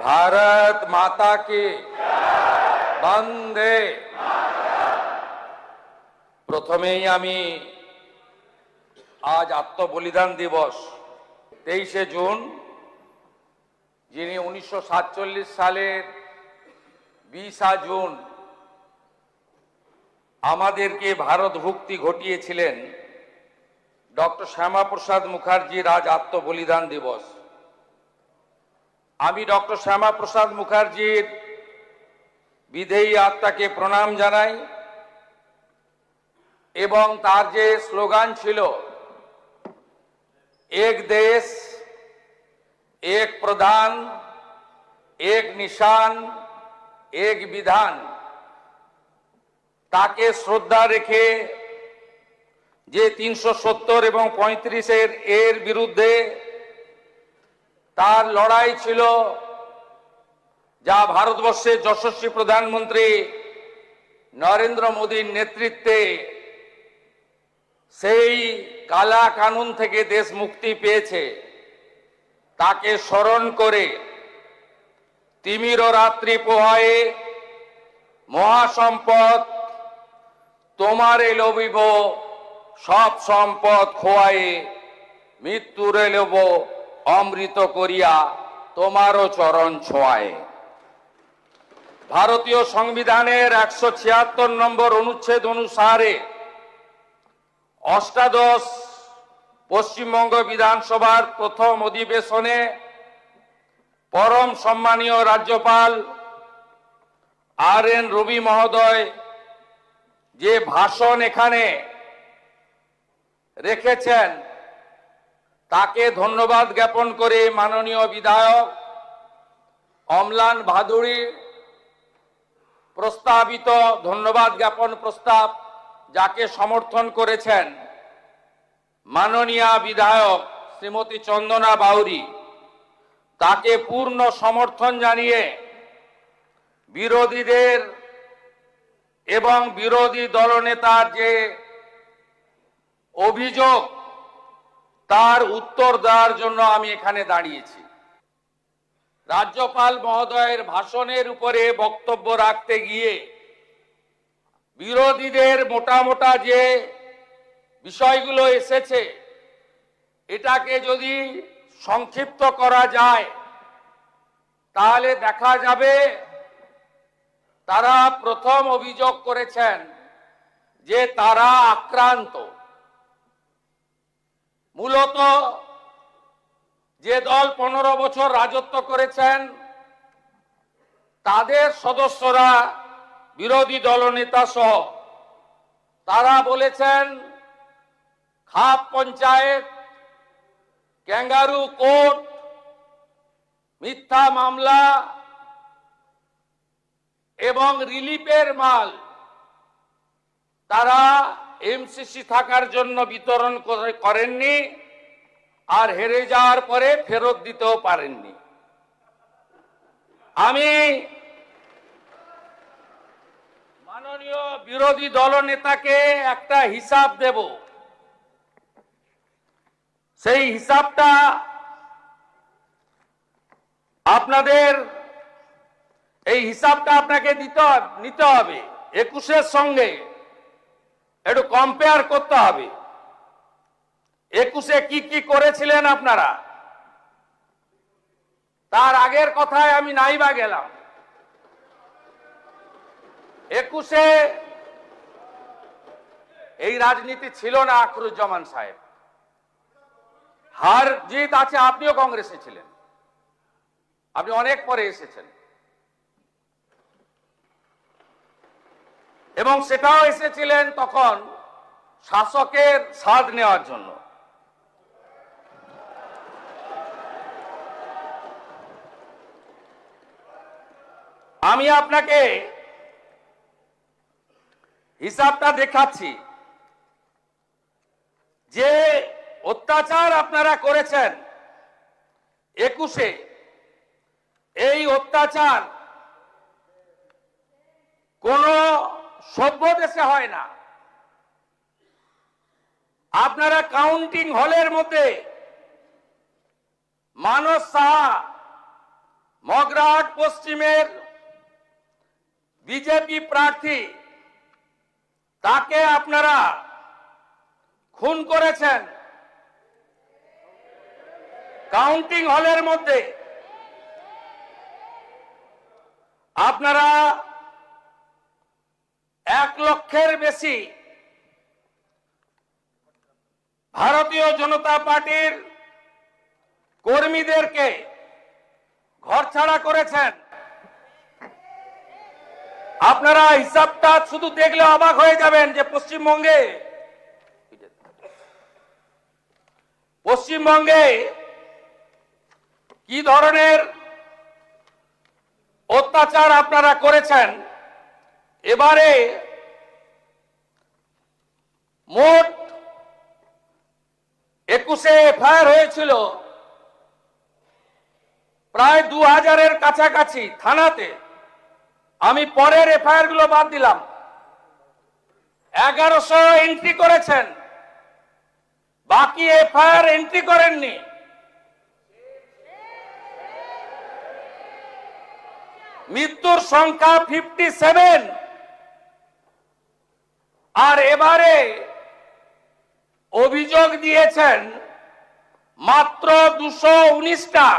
भारत माता की वंदे। प्रथमेই আমি আজ আত্মবলিদান দিবস 23শে জুন, যিনি 1947 সালের 20 জুন আমাদেরকে ভারত মুক্তি ঘটিয়েছিলেন, ডক্টর শ্যামাপ্রসাদ মুখার্জির আজ আত্মবলিদান দিবস। আমি ডক্টর শ্যামাপ্রসাদ মুখার্জির বিদেয়ী আত্মাকে প্রণাম জানাই এবং তার যে স্লোগান ছিল এক দেশ এক প্রধান এক নিশান এক বিধান, তাকে শ্রদ্ধা রেখে যে 370 এবং 35 এর বিরুদ্ধে তার লড়াই ছিল, যা ভারতবর্ষের যশস্বী প্রধানমন্ত্রী নরেন্দ্র মোদীর নেতৃত্বে সেই কালা কানুন থেকে দেশ মুক্তি পেয়েছে, তাকে স্মরণ করে তিমির রাত্রি পোহায়ে মহাসম্পদ তোমারে লবিব সব সম্পদ খোয়ায়ে মৃত্যুরে লব অমৃত করিয়া তোমারও চরণ ছোঁয়ায়। ভারতীয় সংবিধানের 176 নম্বর অনুচ্ছেদ অনুসারে অষ্টাদশ পশ্চিমবঙ্গ বিধানসভার প্রথম অধিবেশনে পরম সম্মানীয় রাজ্যপাল RN রবি মহোদয় যে ভাষণ এখানে রেখেছেন, তাকে ধন্যবাদ জ্ঞাপন করে মাননীয় বিধায়ক অম্লান ভাদুড়ী প্রস্তাবিত ধন্যবাদ জ্ঞাপন প্রস্তাব, যাকে সমর্থন করেছেন মাননীয় বিধায়ক শ্রীমতী চন্দনা বাউরি, তাকে পূর্ণ সমর্থন জানিয়ে বিরোধীদের এবং বিরোধী দলনেতার যে অভিযোগ, তার উত্তর দেওয়ার জন্য আমি এখানে দাঁড়িয়েছি। রাজ্যপাল মহোদয়ের ভাষণের উপরে বক্তব্য রাখতে গিয়ে বিরোধীদের মোটা মোটা যে বিষয়গুলো এসেছে, এটাকে যদি সংক্ষিপ্ত করা যায় তাহলে দেখা যাবে তারা প্রথম অভিযোগ করেছেন যে তারা আক্রান্ত। মূলত যে দল 15 বছর রাজত্ব করেছেন, তাদের সদস্যরা বিরোধী দলনেতা সহ তারা বলেছেন খাপ পঞ্চায়েত, ক্যাঙ্গারু কোর্ট, মিথ্যা মামলা এবং রিলিফের মাল তারা এমসিসি থাকার জন্য বিতরণ করেননি, আর হেরে যাওয়ার পরে ফেরত দিতেও পারেননি। আমি মাননীয় বিরোধী দলনেতাকে একটা হিসাব দেব, সেই হিসাবটা আপনাদের আপনাকে নিতে হবে, 21-এর সঙ্গে একটু কম্পেয়ার করতে হবে। 21-এ কি কি করেছিলেন আপনারা, তার আগের কথায় আমি নাইবা গেলাম। 21-এ এই রাজনীতি ছিল না আখরুজ্জামান সাহেব। হার জিত আছে, আপনিও কংগ্রেসে ছিলেন, আপনি অনেক পরে এসেছেন, এবং সেটাও এসেছিলেন তখন শাসকের স্বাদ নেওয়ার জন্য। আমি আপনাকে হিসাবটা দেখাচ্ছি যে অত্যাচার আপনারা করেছেন 21-এ, এই অত্যাচার কোন সভ্য দেশে হয় না। আপনারা কাউন্টিং হলের মধ্যে মানস সাহা মগরাহাট পশ্চিমের বিজেপি প্রার্থী তাকে আপনারা খুন করেছেন কাউন্টিং হলের মধ্যে। আপনারা 1 লক্ষের বেশি ভারতীয় জনতা পার্টির কর্মীদেরকে ঘরছাড়া করেছেন। আপনারা হিসাবটা শুধু দেখলে অবাক হয়ে যাবেন যে পশ্চিমবঙ্গে কি ধরনের অত্যাচার আপনারা করেছেন। এবারে মোট 21 এফআইআর হয়েছিল, প্রায় 2000-এর কাছাকাছি থানাতে। আমি পরের এফআইআর গুলো বাদ দিলাম। 1100 এন্ট্রি করেছেন, বাকি এফআইআর এন্ট্রি করেননি। মৃত্যুর সংখ্যা 57। আর এবারে অভিযোগ দিয়েছেন মাত্র 219টা।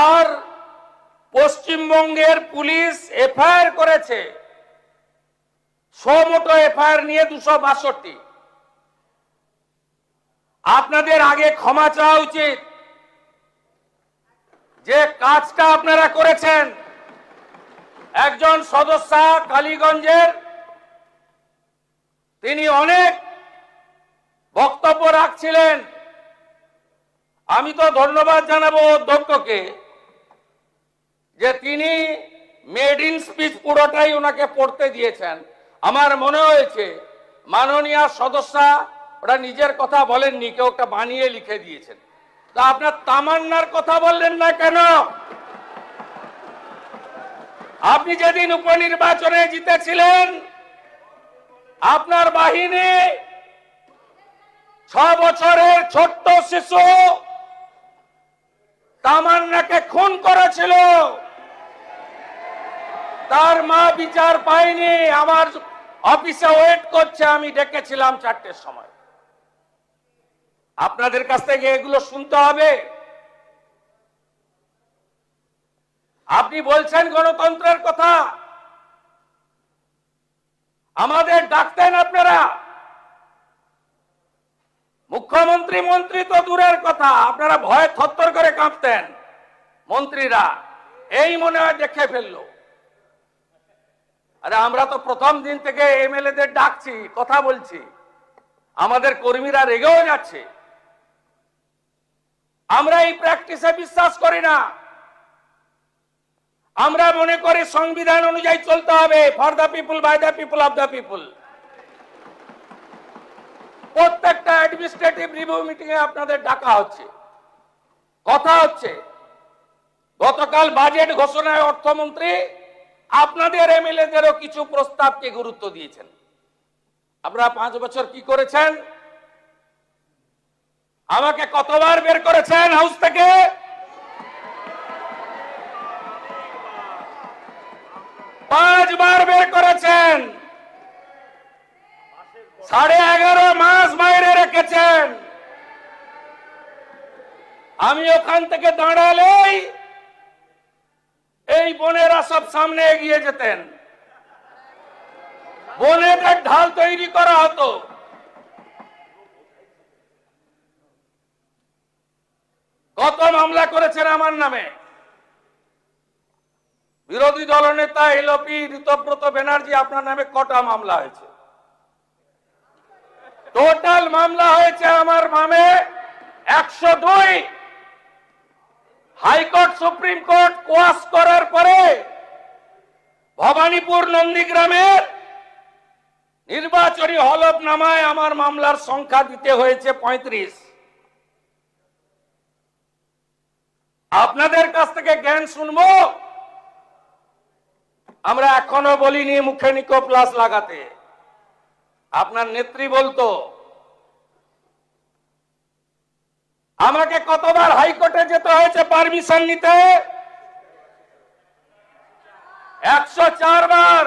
আর পশ্চিমবঙ্গের পুলিশ এফআইআর করেছে, মোটো এফআইআর নিয়ে 262। আপনাদের আগে ক্ষমা চাওয়া উচিত যে কাজটা আপনারা করেছেন। একজন সদস্য কালীগঞ্জের, তিনি অনেক বক্তব্য রাখছিলেন। আমি তো ধন্যবাদ জানাবো অধ্যক্ষকে যে তিনি মেড ইন স্পিচ পুরোটাই ওনাকে পড়তে দিয়েছেন। আমার মনে হয়েছে মাননীয় সদস্য ওটা নিজের কথা বলেননি, কেউ একটা বানিয়ে লিখে দিয়েছেন। তা আপনার তামান্নার কথা বললেন না কেন? আপনি যেদিন উপনির্বাচনে জিতেছিলেন, আপনার বাহিনী 6 বছরের ছোট্ট শিশু তামান্নাকে খুন করেছিল। তার মা বিচার পায়নি, আমার অফিসে ওয়েট করছে। আমি ডেকেছিলাম 4টের সময়। আপনাদের কাছ থেকে এগুলো শুনতে হবে। আপনি বলছেন গণতন্ত্রের কথা, আমাদের ডাকতেন আপনারা। মুখ্যমন্ত্রী মন্ত্রী তো দূরের কথা, আপনারা ভয়ে থরথর করে কাঁপতেন। মন্ত্রীরা এই মনে হয় দেখে ফেললো। আরে আমরা তো প্রথম দিন থেকে এমএলএদের ডাকছি, কথা বলছি, আমাদের কর্মীরা রেগেও যাচ্ছে। আমরা এই প্র্যাকটিসে বিশ্বাস করি না। আমরা মনে করি সংবিধান অনুযায়ী চলতে হবে, for the people, by the people, of the people. প্রত্যেকটা অ্যাডমিনিস্ট্রেটিভ রিভিউ মিটিং এ আপনাদের ডাকা হচ্ছে, কথা হচ্ছে। গতকাল বাজেট ঘোষণায় অর্থমন্ত্রী আপনাদের এমএলএদেরও কিছু প্রস্তাবকে গুরুত্ব দিয়েছেন। আপনারা 5 বছর কি করেছেন? আমাকে কতবার বের করেছেন হাউস থেকে? 5 বার বের করেছেন। 11.5 মাস বাইরে রেখেছেন। আমি ওখান থেকে দাঁড়ালেই এই বোনেরা সব সামনে এগিয়ে যেতেন, বোনেদের ঢাল তৈরি করা হতো। কত মামলা করেছেন আমার নামে? বিরোধী দলনেতা এলপি ঋতব্রত ব্যানার্জি, আপনার নামে কটা মামলা হয়েছে? টোটাল মামলা হয়েছে আমার নামে 102। হাইকোর্ট সুপ্রিম কোর্ট কোয়াশ করার পরে ভবানীপুর নন্দীগ্রামের নির্বাচনী হলফনামায় আমার মামলার সংখ্যা দিতে হয়েছে 35। আপনাদের কাছ থেকে জ্ঞান শুনবো? আমরা এখনো বলিনি মুখে নিকো প্লাস লাগাতে। আপনার নেত্রী বলতো, আমাকে কতবার হাইকোর্টে যেতে হয়েছে পারমিশন নিতে? 104 বার।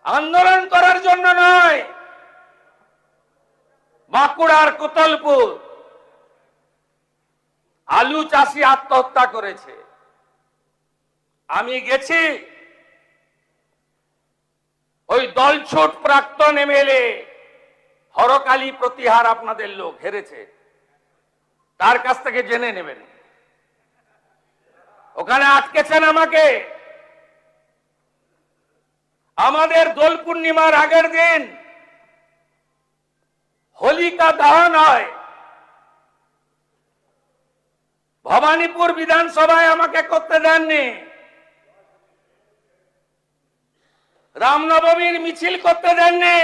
আন্দোলন করার জন্য নয়। বাঁকুড়ার কোতলপুর আলু চাষি আত্মহত্যা করেছে, আমি গেছি। ওই দলছুট প্রাক্তন এমএলএ হরকালী প্রতিহার আপনাদের লোক হেরেছে, তার কাছ থেকে জেনে নেবেন। ওখানে আটকেছেন আমাকে। আমাদের দোল পূর্ণিমার আগের দিন হোলিকা দহন হয়, ভবানীপুর বিধানসভায় আমাকে করতে দেননি। রামনবমীর মিছিল করতে দেননি,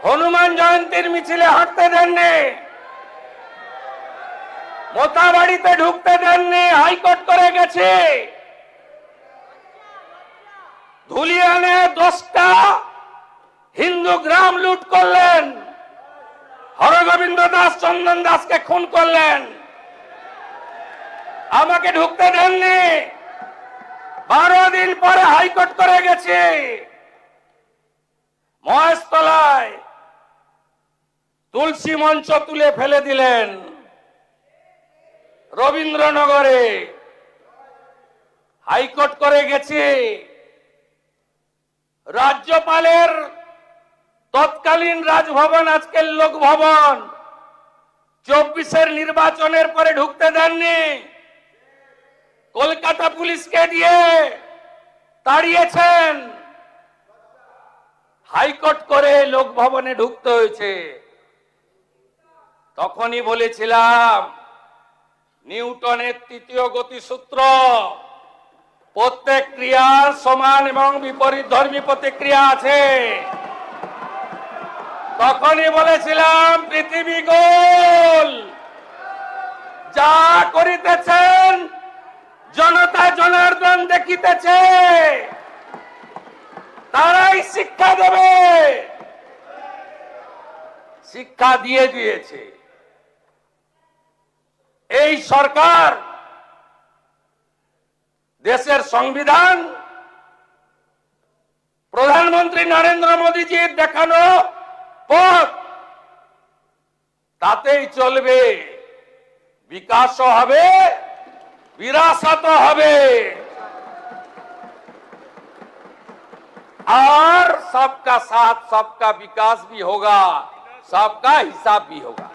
হনুমান জয়ন্তীর মিছিলে হাঁটতে দেননি, মোতাবাড়িতে ঢুকতে দেননি, হাইকোর্ট করে গেছে। ধুলিয়ানে 10টা হিন্দু গ্রাম লুট করলেন, হরগোবিন্দ দাস চন্দন দাসকে খুন করলেন, আমাকে ঢুকতে দেননি। 12 দিন পরে হাইকোর্ট করে গেছে। মহেশতলায় তুলসী মঞ্চ তুলে ফেলে দিলেন, রবীন্দ্রনগরে হাইকোর্ট করে গেছে। রাজ্যপালের তৎকালীন রাজভবন আজকের লোকভবন 24-এর নির্বাচনের পরে ঢুকতে দেননি, কলকাতা পুলিশকে দিয়ে তাড়িয়েছেন। হাইকোর্ট করে লোকভবনে ঢুকতে হয়েছে। তখনই বলেছিলাম নিউটনের 3য় গতিসূত্র, প্রত্যেক ক্রিয়ার সমান এবং বিপরীত ধর্মী প্রতিক্রিয়া আছে। তখনই বলেছিলাম পৃথিবী গোল, যা করিতেছেন জনতা জনার্দন দেখিতেছে, তারাই শিক্ষা দেবে। শিক্ষা দিয়ে দিয়েছে। এই সরকার দেশের সংবিধান প্রধানমন্ত্রী নরেন্দ্র মোদীজির দেখানো পথ, তাতেই চলবে। বিকাশও হবে, বিরাসত হবে, और सबका साथ सबका विकास भी होगा, सबका हिसाब भी होगा।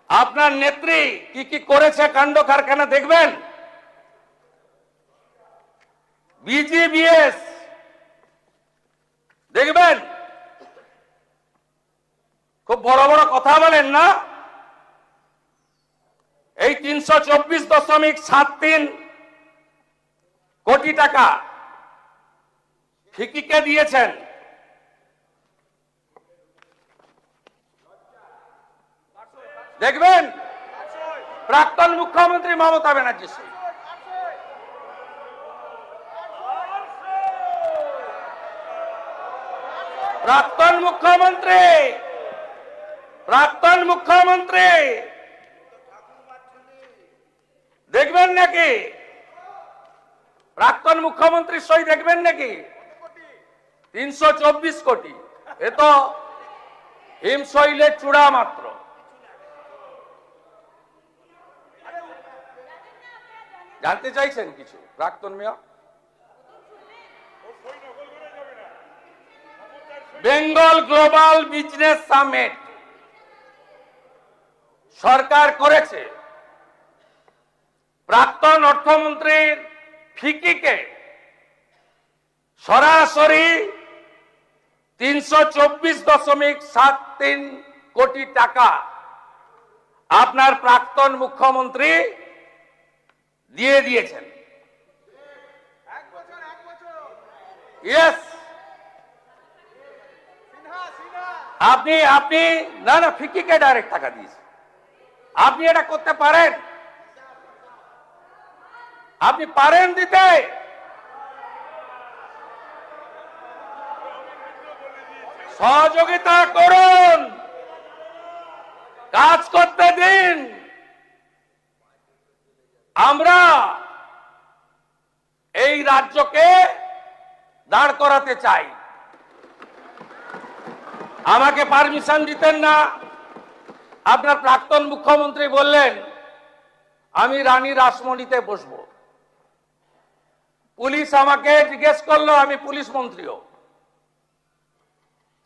আপনার নেত্রী কি কি করেছে কাণ্ড কারখানা দেখবেন। বিজিবিএস দেখবেন। খুব বড় বড় কথা বলেন না। এই 324.73 কোটি টাকা ফিকিকে দিয়েছেন। দেখবেন প্রাক্তন মুখ্যমন্ত্রী মমতা ব্যানার্জি, প্রাক্তন মুখ্যমন্ত্রী দেখবেন নাকি? প্রাক্তন মুখ্যমন্ত্রীর সই দেখবেন নাকি? 324 কোটি। এ তো হিমশৈলের চূড়া মাত্র। জানতে চাইছেন কিছু প্রাক্তন মেয়র? বেঙ্গল গ্লোবাল বিজনেস সামিট সরকার করেছে। প্রাক্তন অর্থমন্ত্রীর ফিকিকে সরাসরি 324.73 কোটি টাকা আপনার প্রাক্তন মুখ্যমন্ত্রী দিয়ে দিয়েছেন। ইয়েস, আপনি না ফিকিকে ডাইরেক্ট টাকা দিয়েছেন। আপনি এটা করতে পারেন? আপনি পারেন দিতে? সহযোগিতা করুন, কাজ করতে দিন। আমরা এই রাজ্যকে দাঁড় করাতে চাই। আমাকে পারমিশন দিতেন না। আপনার প্রাক্তন মুখ্যমন্ত্রী বললেন আমি রানী রাসমণিতে বসবো। পুলিশ আমাকে জিজ্ঞেস করলো, আমি পুলিশ মন্ত্রীও,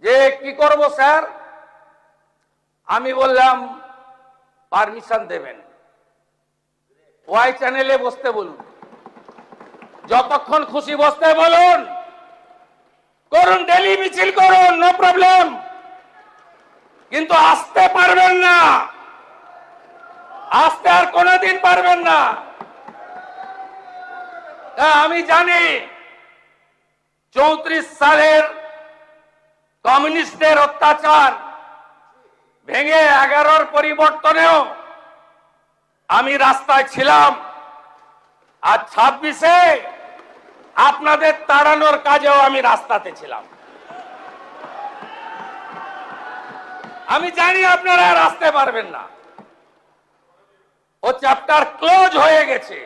যে কি করব স্যার? আমি বললাম পারমিশন দেবেন, ওয়াই চ্যানেলে বসতে বলুন, যতক্ষণ খুশি বসতে বলুন, করুন, ডেলি মিছিল করুন, নো প্রবলেম, কিন্তু আসতে পারবেন না, আসতে আর কোনোদিন পারবেন না। আমি জানি 34 সালের কমিউনিস্টদের অত্যাচার ভেঙে 11-র পরিবর্তনেও আমি রাস্তায় ছিলাম, আর 26-এ আপনাদের তাড়ানোর কাজেও আমি রাস্তাতে ছিলাম। আমি জানি আপনারা আর আসতে পারবেন না, ও চ্যাপ্টার ক্লোজ হয়ে গেছে।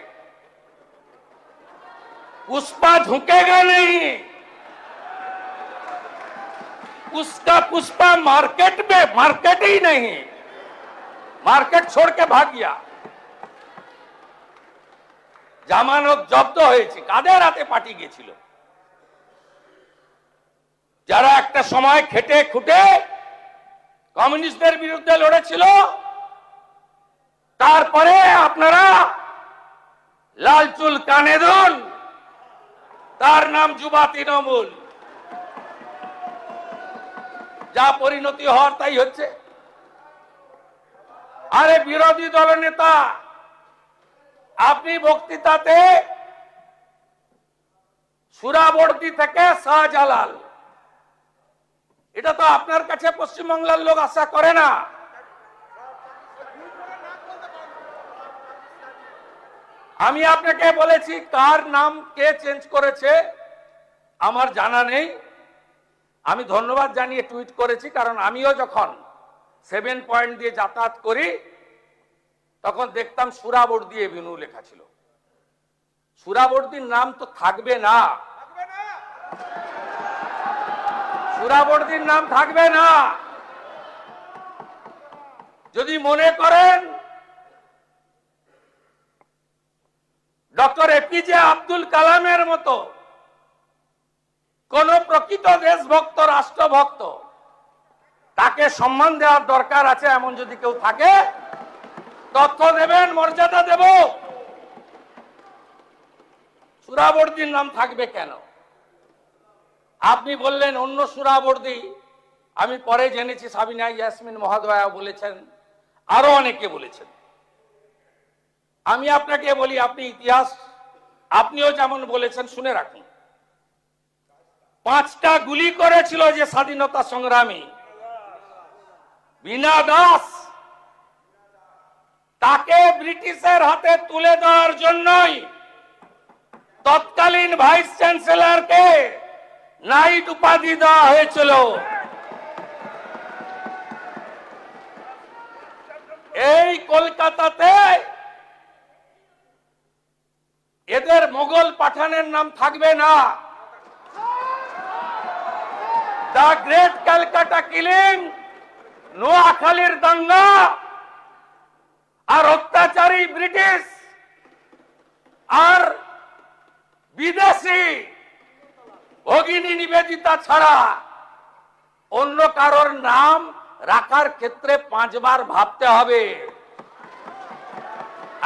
पुष्पा झुकेगा नहीं, उसका पुष्पा मार्केट में मार्केट ही नहीं, मार्केट छोड़ के भाग गया। জামানত জব্দ হয়েছে, কাদের হাতে পার্টি গিয়েছিল? যারা একটা সময় খেটে খুটে কমিউনিস্টদের বিরুদ্ধে লড়েছিল, তারপরে আপনারা লাল চুল কানে দুন, তার নাম যুবা তৃণমূল। যা পরিণতি হওয়ার তাই হচ্ছে। আরে বিরোধী দলনেতা, আপনি বক্তৃতাতে সুরাবর্দী থেকে শাহজালাল, এটা তো আপনার কাছে পশ্চিমবাংলার লোক আশা করে না। আমি আপনাকে বলেছি কার নাম কে চেঞ্জ করেছে আমার জানা নেই। আমি ধন্যবাদ জানিয়ে টুইট করেছি, কারণ আমিও যখন 7 পয়েন্ট দিয়ে যাতায়াত করি তখন দেখতাম সুরাবর্দী এভিনিউ লেখা ছিল। সুরাবর্দীর নাম তো থাকবে না, সুরাবর্দীর নাম থাকবে না। যদি মনে করেন ডক্টর এপিজে আব্দুল কালামের মতো কোন প্রকৃত দেশভক্ত, রাষ্ট্রভক্ত, তাকে সম্মান দেওয়ার দরকার আছে, এমন যদি কেউ থাকে তথ্য দেবেন, মর্যাদা দেব। সুরাবর্দীর নাম থাকবে কেন? আপনি বললেন অন্য সুরাবর্দী, আমি পরে জেনেছি সাবিনা ইয়াসমিন মহোদয়া বলেছেন, আরো অনেকে বলেছেন। আমি আপনাকে বলি, আপনি ইতিহাস আপনিও যেমন বলেছেন, শুনে রাখুন। 5টা গুলি করেছিল যে স্বাধীনতা সংগ্রামী বীণা দাস, তাকে ব্রিটিশের হাতে তুলে দেওয়ার জন্যই তৎকালীন ভাইস চ্যান্সেলরকে নাইট উপাধি দেওয়া হয়েছিল। এই কলকাতাতে এদের মোগল পাঠানের নাম থাকবে না। দ্য গ্রেট ক্যালকাটা কিলিং, নোয়াখালীর দাঙ্গা আর অত্যাচারী ব্রিটিশ আর বিদেশি ভগিনী নিবেদিতা ছাড়া অন্য কারোর নাম রাখার ক্ষেত্রে 5 বার ভাবতে হবে।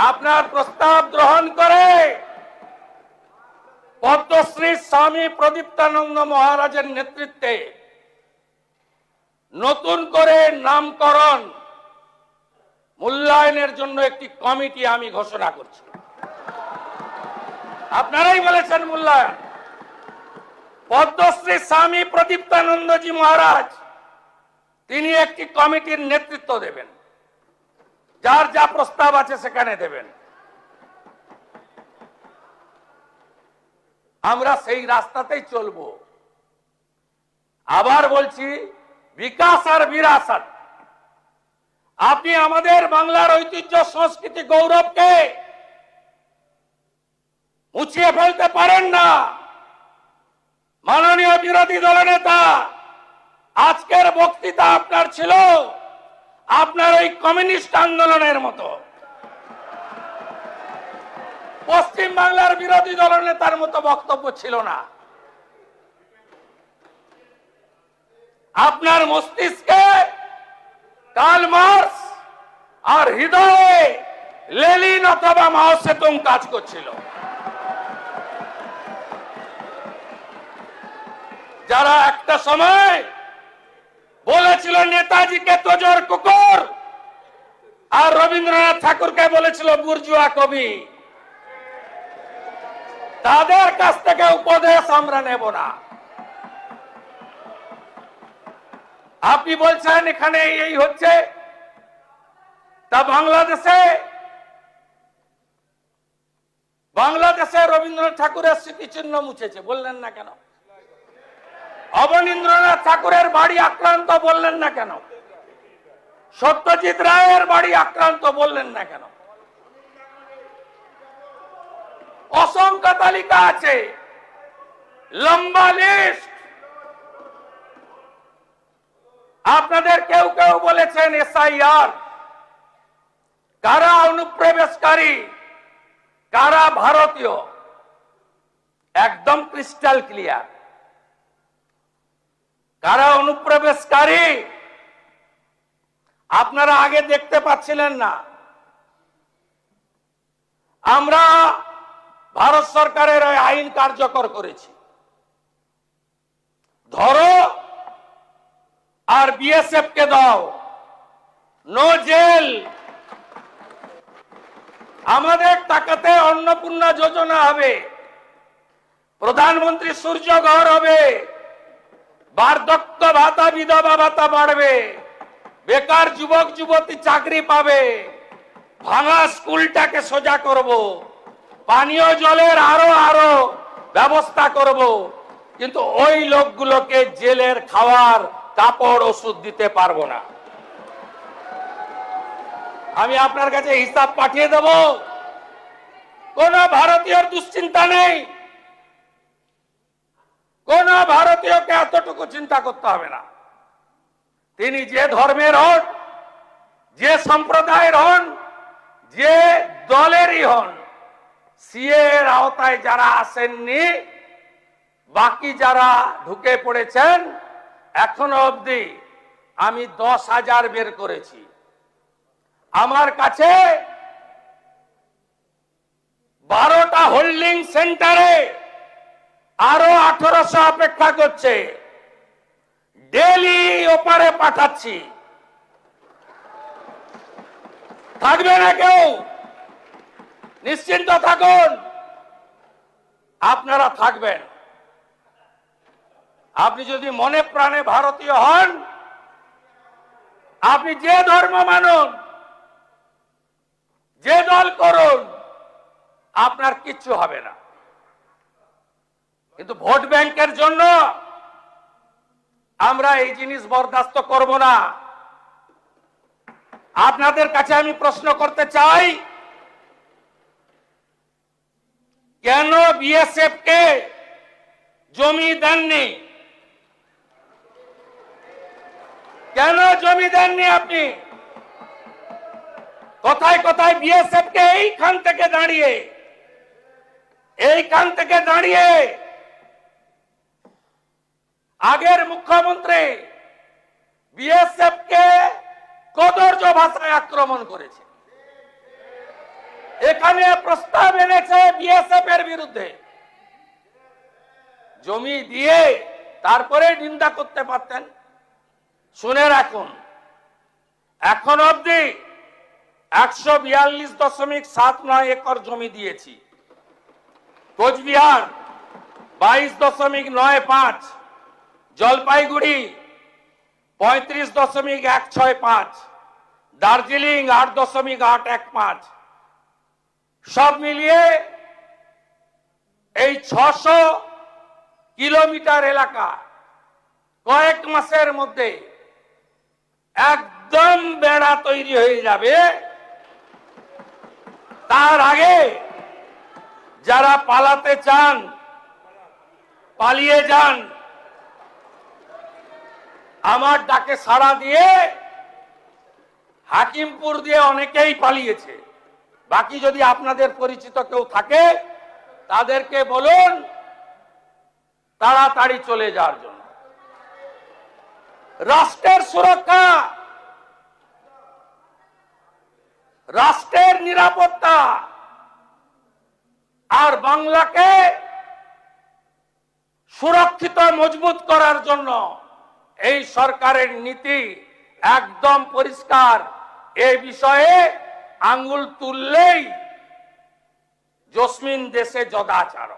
আপনার প্রস্তাব গ্রহণ করে পদ্মশ্রী স্বামী প্রদীপ্তানন্দ মহারাজের নেতৃত্বে নতুন করে নামকরণ মূল্যায়নের জন্য একটি কমিটি আমি ঘোষণা করছি। আপনারাই বলেছেন মূল্যায়ন। পদ্মশ্রী স্বামী প্রদীপ্তানন্দজি মহারাজ তিনি একটি কমিটির নেতৃত্ব দেবেন, যার যা প্রস্তাব আছে সেখানে দেবেন। আমরা সেই রাস্তাতেই চলবো। আবার বলছি, বিকাশ আর বিরাসত। আপনি আমাদের বাংলার ঐতিহ্য, সংস্কৃতি, গৌরবকে মুছিয়ে ফেলতে পারেন না। মাননীয় বিরোধী দলনেতা, আজকের বক্তৃতা আপনার ছিল আপনার ওই কমিউনিস্ট আন্দোলনের মতো, পশ্চিম বাংলার বিরোধী দলনেতার মতো বক্তব্য ছিল না। আপনার মস্তিষ্কে কার্ল মার্কস আর হৃদয়ে লেনিন অথবা মাও সেতুং কাজ করছিল, যারা একটা সময় বলেছিল নেতাজিকে তোজর কুকুর, আর রবীন্দ্রনাথ ঠাকুরকে বলেছিল বুর্জুয়া কবি। তাদের কাছ থেকে উপদেশ আমরা নেব না। আপনি বলছেন এখানে এই হচ্ছে, তা বাংলাদেশে রবীন্দ্রনাথ ঠাকুরের স্মৃতিচিহ্ন মুছেছে, বললেন না কেন? অবনীন্দ্রনাথ ঠাকুরের বাড়ি আক্রান্ত, বললেন না কেন? সত্যজিৎ রায়ের বাড়ি আক্রান্ত, বললেন না কেন? অসংখ্য তালিকা আছে, লম্বা লিস্ট। আপনাদের কেউ কেউ বলেছেন এসআইআর, কারা অনুপ্রবেশকারী, কারা ভারতীয়, একদম ক্রিস্টাল ক্লিয়ার। কারা অনুপ্রবেশকারী আপনারা আগে দেখতে পাচ্ছিলেন না। আমরা ভারত সরকারের আইন কার্যকর করেছি, ধরো আর বিএসএফ কে দাও, নো জেল। আমাদের টাকাতে অন্নপূর্ণা যোজনা হবে, প্রধানমন্ত্রী সূর্য ঘর হবে, বার্ধক্য ভাতা, বিধবা ভাতা বাড়বে, বেকার যুবক যুবতী চাকরি পাবে, ভাঙা স্কুলটাকে সোজা করব, পানীয় জলের আরো ব্যবস্থা করব। কিন্তু ওই লোকগুলোকে জেলের খাওয়ার, কাপড়, ওষুধ দিতে পারবো না। আমি আপনার কাছে হিসাব পাঠিয়ে দেব, কোন ভারতীয়র দুশ্চিন্তা নেই, কোন ভারতীয়কে এতটুকু চিন্তা করতে হবে না। তিনি যে ধর্মের হন, যে সম্প্রদায়ের হন, যে দলেরই হন, সিএ এর আওতায় যারা আসেননি, বাকি যারা ঢুকে পড়েছেন, এখনো অবধি আমি 10,000 বের করেছি। আমার কাছে 12টা হোল্ডিং সেন্টারে আরো 1800 অপেক্ষা করছে। ডেলি ওপারে পাঠাচ্ছি। থাকবে না কেউ, নিশ্চিন্ত থাকুন, আপনারা থাকবেন। আপনি যদি মনে প্রাণে ভারতীয় হন, আপনি যে ধর্ম মানুন, যে দল করুন, আপনার কিচ্ছু হবে না। কিন্তু ভোট ব্যাংকের জন্য আমরা এই জিনিস বরদাস্ত করব না। আপনাদের কাছে আমি প্রশ্ন করতে চাই, কেন বিএসএফ কে জমি দেননি? কেন জমি দেননি আপনি? কোথায় কোথায় বিএসএফ কে এইখান থেকে দাঁড়িয়ে আগের মুখ্যমন্ত্রী বিএসএফ কে কদর্য ভাষায় আক্রমণ করেছে। এখানে প্রস্তাব এনেছে বিএসএফ এর বিরুদ্ধে। জমি দিয়ে তারপরে নিন্দা করতে পারতেন। শুনে রাখুন, এখন অবধি 142.79 একর জমি দিয়েছি। কোচবিহার 22.95, জলপাইগুড়ি 35.165, দার্জিলিং 8.815, সব মিলিয়ে এই 600 কিলোমিটার এলাকা কয়েক মাসের মধ্যে একদম বেড়া তৈরি হয়ে যাবে। তার আগে যারা পালাতে চান পালিয়ে যান, আমার ডাকে সাড়া দিয়ে হাকিমপুর দিয়ে অনেকেই পালিয়েছে। বাকি যদি আপনাদের পরিচিত কেউ থাকে তাদেরকে বলুন তাড়াতাড়ি চলে যাওয়ার জন্য। রাষ্ট্রের সুরক্ষা, রাষ্ট্রের নিরাপত্তা আর বাংলাকে সুরক্ষিত মজবুত করার জন্য এই সরকারের নীতি একদম পরিষ্কার। এই বিষয়ে আঙ্গুল তুললেই জসমিন দেশে যদাচার।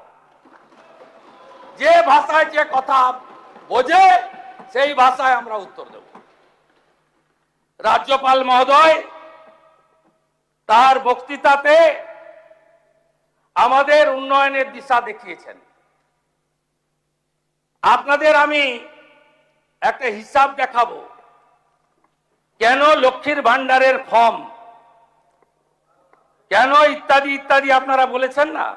যে ভাষায় যে কথা বোঝে সেই ভাষায় আমরা উত্তর দেব। রাজ্যপাল মহোদয় তার বক্তৃতাতে আমাদের উন্নয়নের দিশা দেখিয়েছেন। আপনাদের আমি একটা হিসাব দেখাবো কেন লক্ষ্মীর ভান্ডারের ফর্ম, কেন ইত্যাদি ইত্যাদি আপনারা বলেছেন না।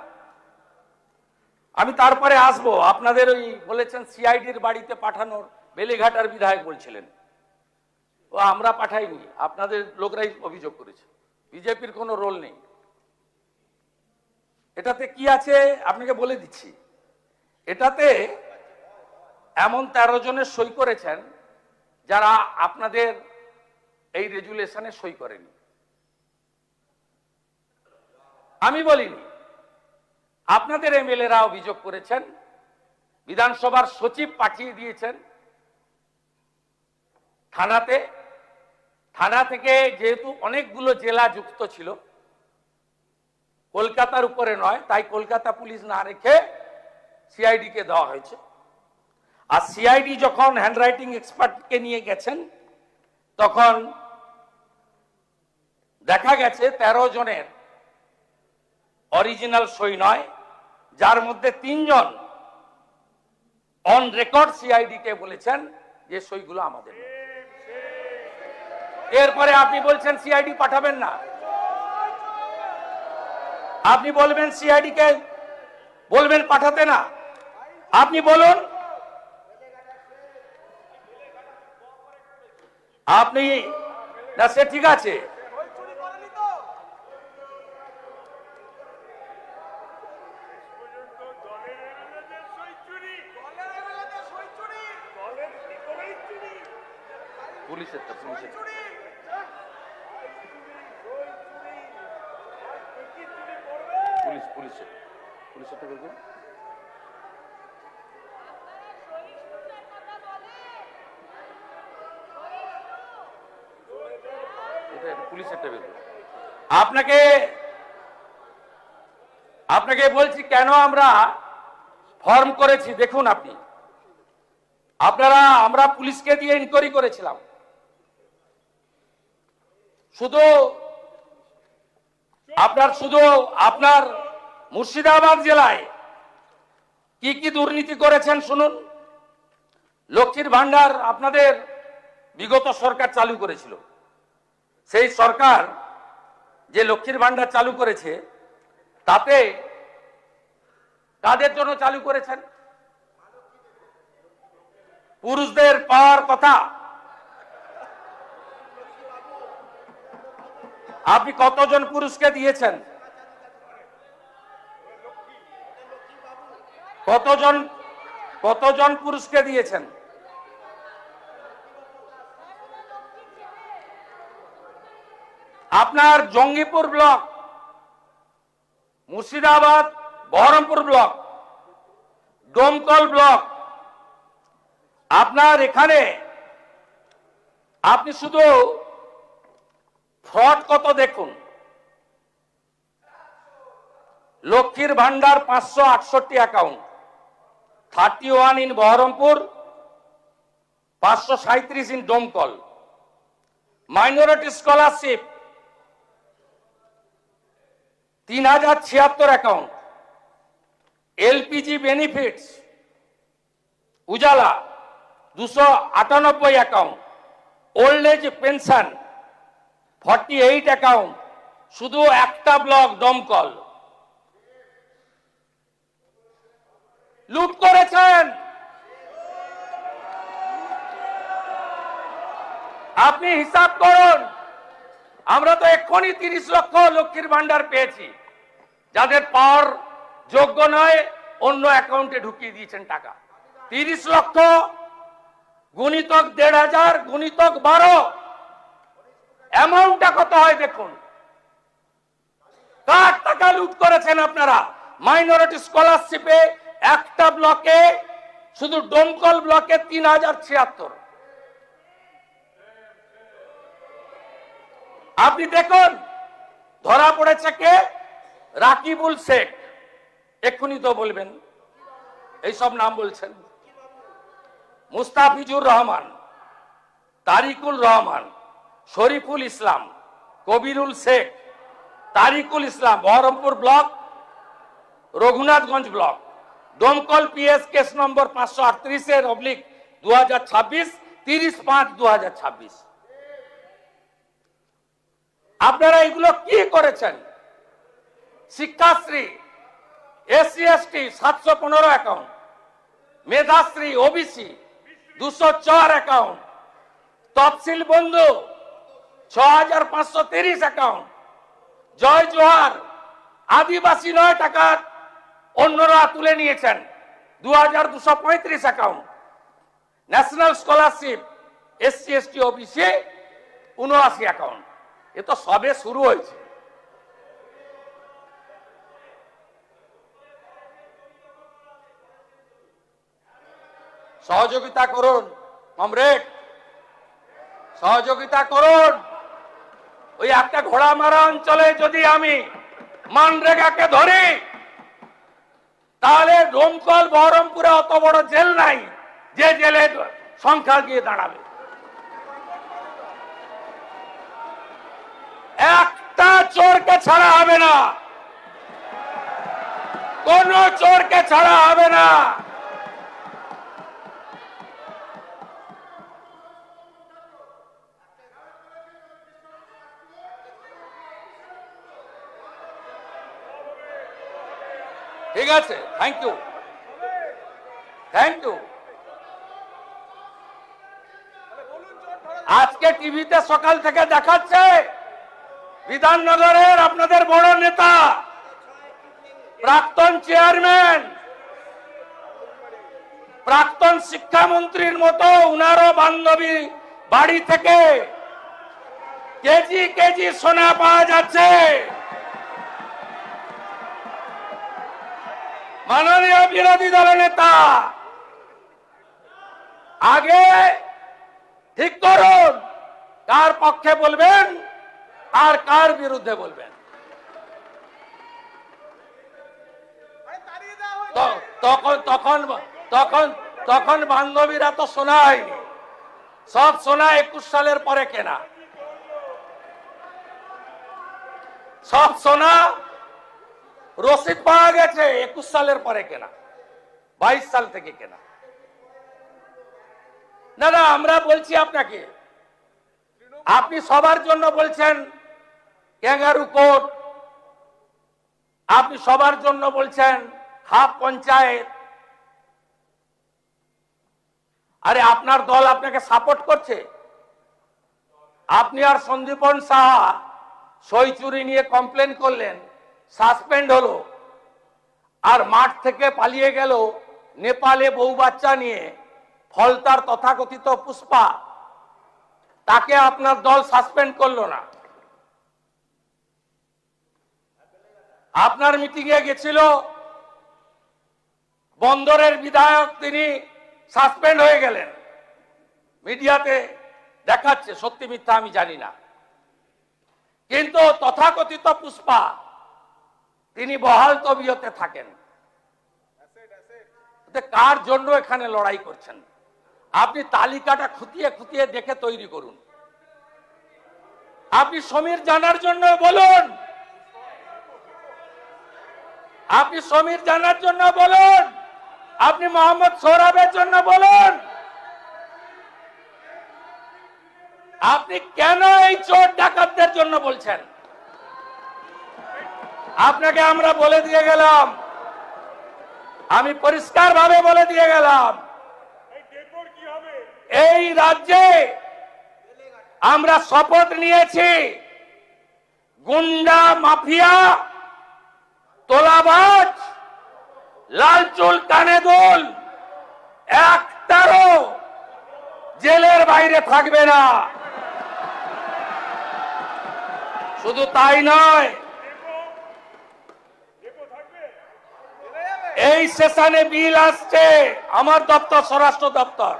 আমি তারপরে আসবো। আপনাদের ওই বলেছেন সিআইডির বাড়িতে পাঠানোর, বেলেঘাটার বিধায়ক বলছিলেন ও আমরা পাঠাইনি, আপনাদের লোকরাই অভিযোগ করেছে। বিজেপির কোনো রোল নেই এটাতে। কি আছে আপনাকে বলে দিচ্ছি। এটাতে এমন 13 জনের সই করেছেন যারা আপনাদের এই রেজুলেশনে সই করেনি। আমি বলিনি, আপনাদের এমএলএরা অভিযোগ করেছেন। বিধানসভার সচিব পাঠিয়ে দিয়েছেন থানাতে। থানা থেকে যেহেতু অনেকগুলো জেলা যুক্ত ছিল, কলকাতার উপরে নয়, তাই কলকাতা পুলিশ না রেখে সিআইডি কে দেওয়া হয়েছে। আর সিআইডি যখন হ্যান্ডরাইটিং এক্সপার্টকে নিয়ে গেছেন তখন দেখা গেছে 13 জনের অরিজিনাল সই নয়, যার মধ্যে 3 জন অন রেকর্ড সিআইডি কে বলেছেন যে সইগুলো আমাদের নয়। এরপরে আপনি বলছেন সিআইডি পাঠাবেন না। আপনি বলবেন সিআইডি কে বলবেন পাঠাতে না। আপনি বলুন, আপনি না সে ঠিক আছে। পুলিশেরটা করবেন। আপনাকে বলছি কেন আমরা ফর্ম করেছি। দেখুন আপনি, আমরা পুলিশকে দিয়ে ইনকোয়ারি করেছিলাম। শুধু আপনার মুর্শিদাবাদ জেলায় কি কি দুর্নীতি করেছেন শুনুন। লক্ষ্মীর ভান্ডার আপনাদের বিগত সরকার চালু করেছিল। সেই সরকার যে লক্ষ্মীর ভান্ডার চালু করেছে তাতে কাদের জন্য চালু করেছেন? পুরুষদের পাওয়ার কথা। আপনি কতজন পুরুষকে দিয়েছেন? কতজন পুরুষকে দিয়েছেন? আপনার Jangipur block, Murshidabad, Baharampur block, Domkal block, আপনার এখানে আপনি শুধু ফ্রড কত দেখুন। লক্ষ্মীর ভান্ডার 568 account, 31 in Baharampur, 537 in Domkal. Minority scholarship 3076 account. LPG benefits Ujjwala 298 account, old age pension 48 account, শুধু একটা ব্লক দমকল লুট করেছেন। আপনি হিসাব করুন। আমরা তো এক্ষুনি 30 লক্ষ লক্ষ্মীর ভান্ডার পেয়েছি, যাদের পাওয়ার যোগ্য নয় অন্য অ্যাকাউন্টে ঢুকিয়ে দিয়েছেন টাকা। 30 লক্ষ গুণিতক 1,500 গুণিতক 12, অ্যামাউন্টটা কত হয় দেখুন। কার টাকা লুট করেছেন আপনারা? মাইনরিটি স্কলারশিপে একটা ব্লকে, শুধু ডোমকল ব্লকে 3076। আপনি দেখুন ধরা পড়েছে কে? রাকিবুল শেখ। এক্ষুনি তো বলবেন, এইসব নাম বলছেন। Mustafizur Rahman, Tarikul Rahman, Shariful Islam, Kabirul Sheikh, Tarikul Islam, Baharampur block, Raghunathganj block, Domkal PS case নম্বর 538/2026, 30/5/2026। আপনারা এগুলো কি করেছেন? Shikshashree SC ST 715 account, Medhashree OBC 204 account, Tafsili Bandhu 6530 account, জয় জোহার আদিবাসী 9 টাকা অন্যরা তুলে নিয়েছেন 2235 account, national scholarship SC ST OBC 79 account. এ তো সবে শুরু হয়েছে। সহযোগিতা করুন কমরেড, সহযোগিতা করুন। ওই একটা ঘোড়া মারা অঞ্চলে যদি আমি মানরেগাকে ধরি, তাহলে ডোমকল বহরমপুরে অত বড় জেল নাই যে জেলের সংখ্যা গিয়ে দাঁড়াবে। একটা চোরকে ছাড়া হবে না, কোন চোরকে ছাড়া হবে না। ঠিক আছে, থ্যাংক ইউ, থ্যাংক ইউ। আজকে টিভিতে সকাল থেকে দেখাচ্ছে বিধাননগরের আপনাদের বড় নেতা, প্রাক্তন চেয়ারম্যান, প্রাক্তন শিক্ষামন্ত্রীর মতো উনারও বান্ধবী বাড়ি থেকে কেজি কেজি সোনা পাওয়া যাচ্ছে। মাননীয় বিরোধী দলের নেতা, আগে ঠিক করুন কার পক্ষে বলবেন আর কার বিরুদ্ধে বলবেন। তখন তখন তখন তখন বান্ধবীরা তো সোনা হয়নি, সব সোনা 21 সালের পরে কেনা, সব সোনা রসিদ পাওয়া গেছে 21 সালের পরে কেনা, 22 সাল থেকে কেনা। না না, আমরা বলছি আপনাকে, আপনি সবার জন্য বলছেন ক্যাঙ্গারু কোর্ট, আপনি সবার জন্য বলছেন হাফ পঞ্চায়েত। আরে আপনার দল আপনাকে সাপোর্ট করছে। আপনি আর সন্দীপন সাহা সই চুরি নিয়ে কমপ্লেন করলেন, সাসপেন্ড হলো, আর মাঠ থেকে পালিয়ে গেল নেপালে বউ বাচ্চা নিয়ে ফলতার তথাকথিত পুষ্পা, তাকে আপনার দল সাসপেন্ড করলো না। আপনার মিটিং এ গেছিল বন্দরের বিধায়ক, তিনি সাসপেন্ড হয়ে গেলেন। মিডিয়াতে দেখাচ্ছে, সত্যি মিথ্যা আমি জানি না, কিন্তু তথাকথিত পুষ্পা তিনি বহাল তবিয়তে থাকেন। কার জন্য এখানে লড়াই করছেন? আপনি তালিকাটা খুঁটিয়ে খুঁটিয়ে দেখে তৈরি করুন। আপনি সমীর জানার জন্য বলুন, আপনি সমীর জানার জন্য বলুন, আপনি মোহাম্মদ সোহরাবের জন্য বলুন, আপনি কেন এই চোর ডাকাতদের জন্য বলছেন? আপনাকে আমরা বলে দিয়ে গেলাম, আমি পরিষ্কারভাবে বলে দিয়ে গেলাম, এই রাজ্যে আমরা শপথ নিয়েছি গুন্ডা মাফিয়া তোলাবাজ লাল চুল কানে দুল একটারও জেলের বাইরে থাকবে না। শুধু তাই নয়, এই সেশনে বিল আসছে আমার দপ্তর, স্বরাষ্ট্র দপ্তর।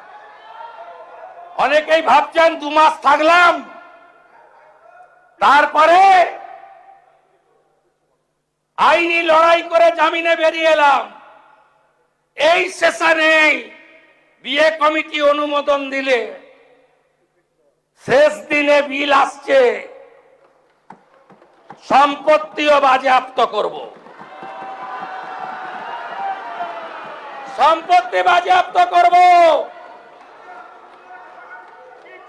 অনেকেই ভাবছেন 2 মাস থাকলাম তারপরে আইনি লড়াই করে জামিনে বেরিয়ে এলাম। এই সেশনে বিয়ে কমিটি অনুমোদন দিলে শেষ দিনে বিল আসছে সম্পত্তিও বাজেয়াপ্ত করব। সম্পত্তি বাজেয়াপ্ত করব,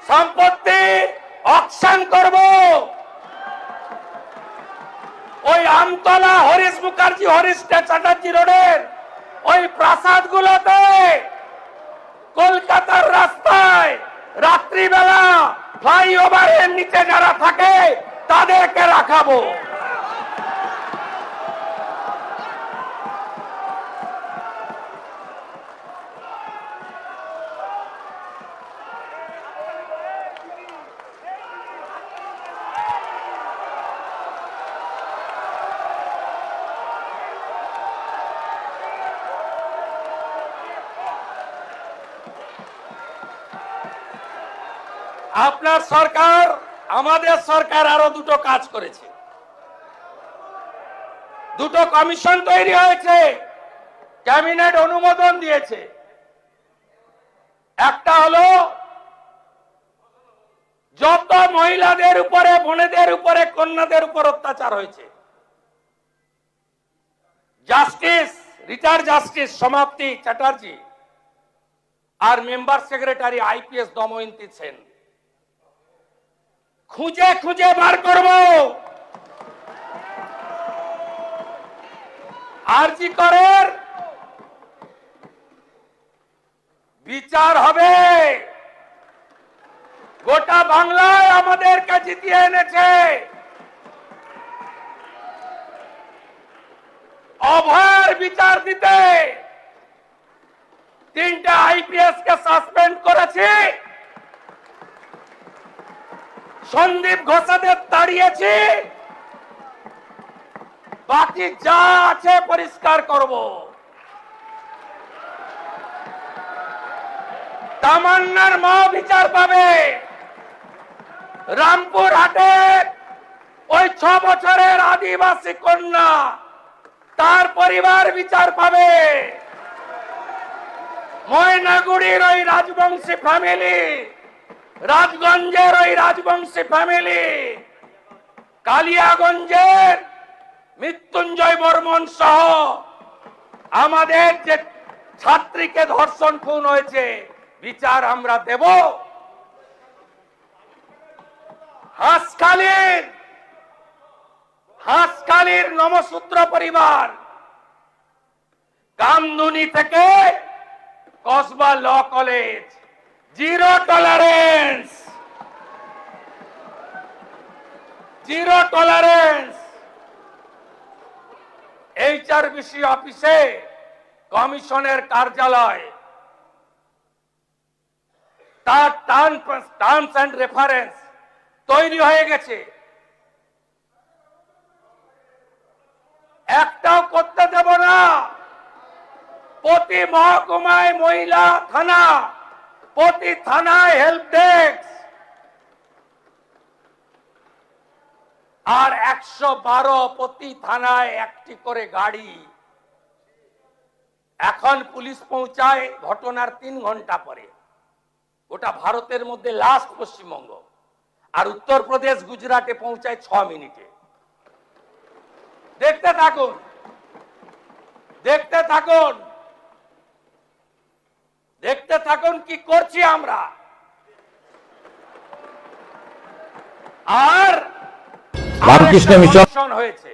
সম্পত্তি অকশন করব। ওই আমতলা হরিশ মুখার্জি, হরিশ চ্যাটার্জি রোডের ওই প্রাসাদ গুলোতে কলকাতার রাস্তায় রাত্রিবেলা ফ্লাইওভারের নিচে যারা থাকে তাদেরকে রাখাবো। আপনার সরকার, আমাদের সরকার আরো 2টো কাজ করেছে। 2টো কমিশন তৈরি হয়েছে, ক্যাবিনেট অনুমোদন দিয়েছে। একটা হলো যত মহিলাদের উপরে, বোনেদের উপরে, কন্যাদের উপর অত্যাচার হয়েছে, justice, retired justice Samapti Chatterjee আর member secretary IPS Damayanti Sen, খুঁজে খুঁজে বার করব। আরজি করের বিচার হবে। গোটা বাংলায় আমাদেরকে জিতিয়ে এনেছে। অভয়ের বিচার দিতে 3টে আইপিএস কে সাসপেন্ড করেছি, সন্দীপ ঘোষাদের তাড়িয়েছি, বাকি যা আছে পরিষ্কার করব। তামান্নার মা বিচার পাবে। রামপুর হাটে ওই 6 বছরের আদিবাসী কন্যা, তার পরিবার বিচার পাবে। ময়নাগুড়ির ওই রাজবংশী ফ্যামিলি, রাজগঞ্জের ওই রাজবংশী ফ্যামিলি, কালিয়াগঞ্জের মৃত্যুঞ্জয় বর্মন সহ আমাদের যে ছাত্রীকে ধর্ষণ খুন হয়েছে, বিচার আমরা দেব। হাঁসখালির নমসূত্র পরিবার, কামদুনি থেকে Kasba law college, zero tolerance, zero tolerance. HRBC অফিসে কমিশনের কার্যালয়, তার টার্মস এন্ড রেফারেন্স তৈরি হয়ে গেছে। একটাও করতে দেব না। প্রতি মহকুমায় মহিলা থানা, প্রতি থানায় হেল্প ডেস্ক, আর 112 প্রতি থানায় একটি করে গাড়ি। এখন পুলিশ পৌঁছায় ঘটনার 3 ঘন্টা পরে। ওটা ভারতের মধ্যে লাস্ট পশ্চিমবঙ্গ, আর উত্তরপ্রদেশ গুজরাটে পৌঁছায় 6 মিনিটে। দেখতে থাকুন, দেখতে থাকুন, দেখতে থাকুন কি করছি আমরা। আর রামকৃষ্ণ মিশন হয়েছে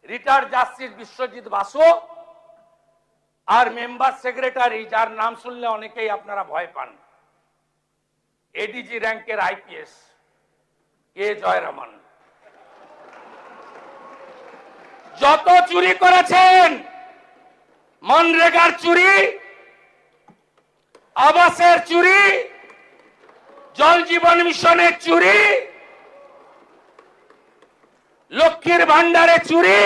রিটায়ার্ড জাস্টিস বিশ্বজিৎ বাসু আর মেম্বার সেক্রেটারি, যার নাম শুনলে অনেকেই আপনারা ভয় পান, এডিজি র্যাঙ্কের আইপিএস কে জয়রামান। যত চুরি করেছেন, মনরেগার চুরি, আবাসের চুরি, জল জীবন মিশনের চুরি, লক্ষ্মীর ভান্ডারে চুরি,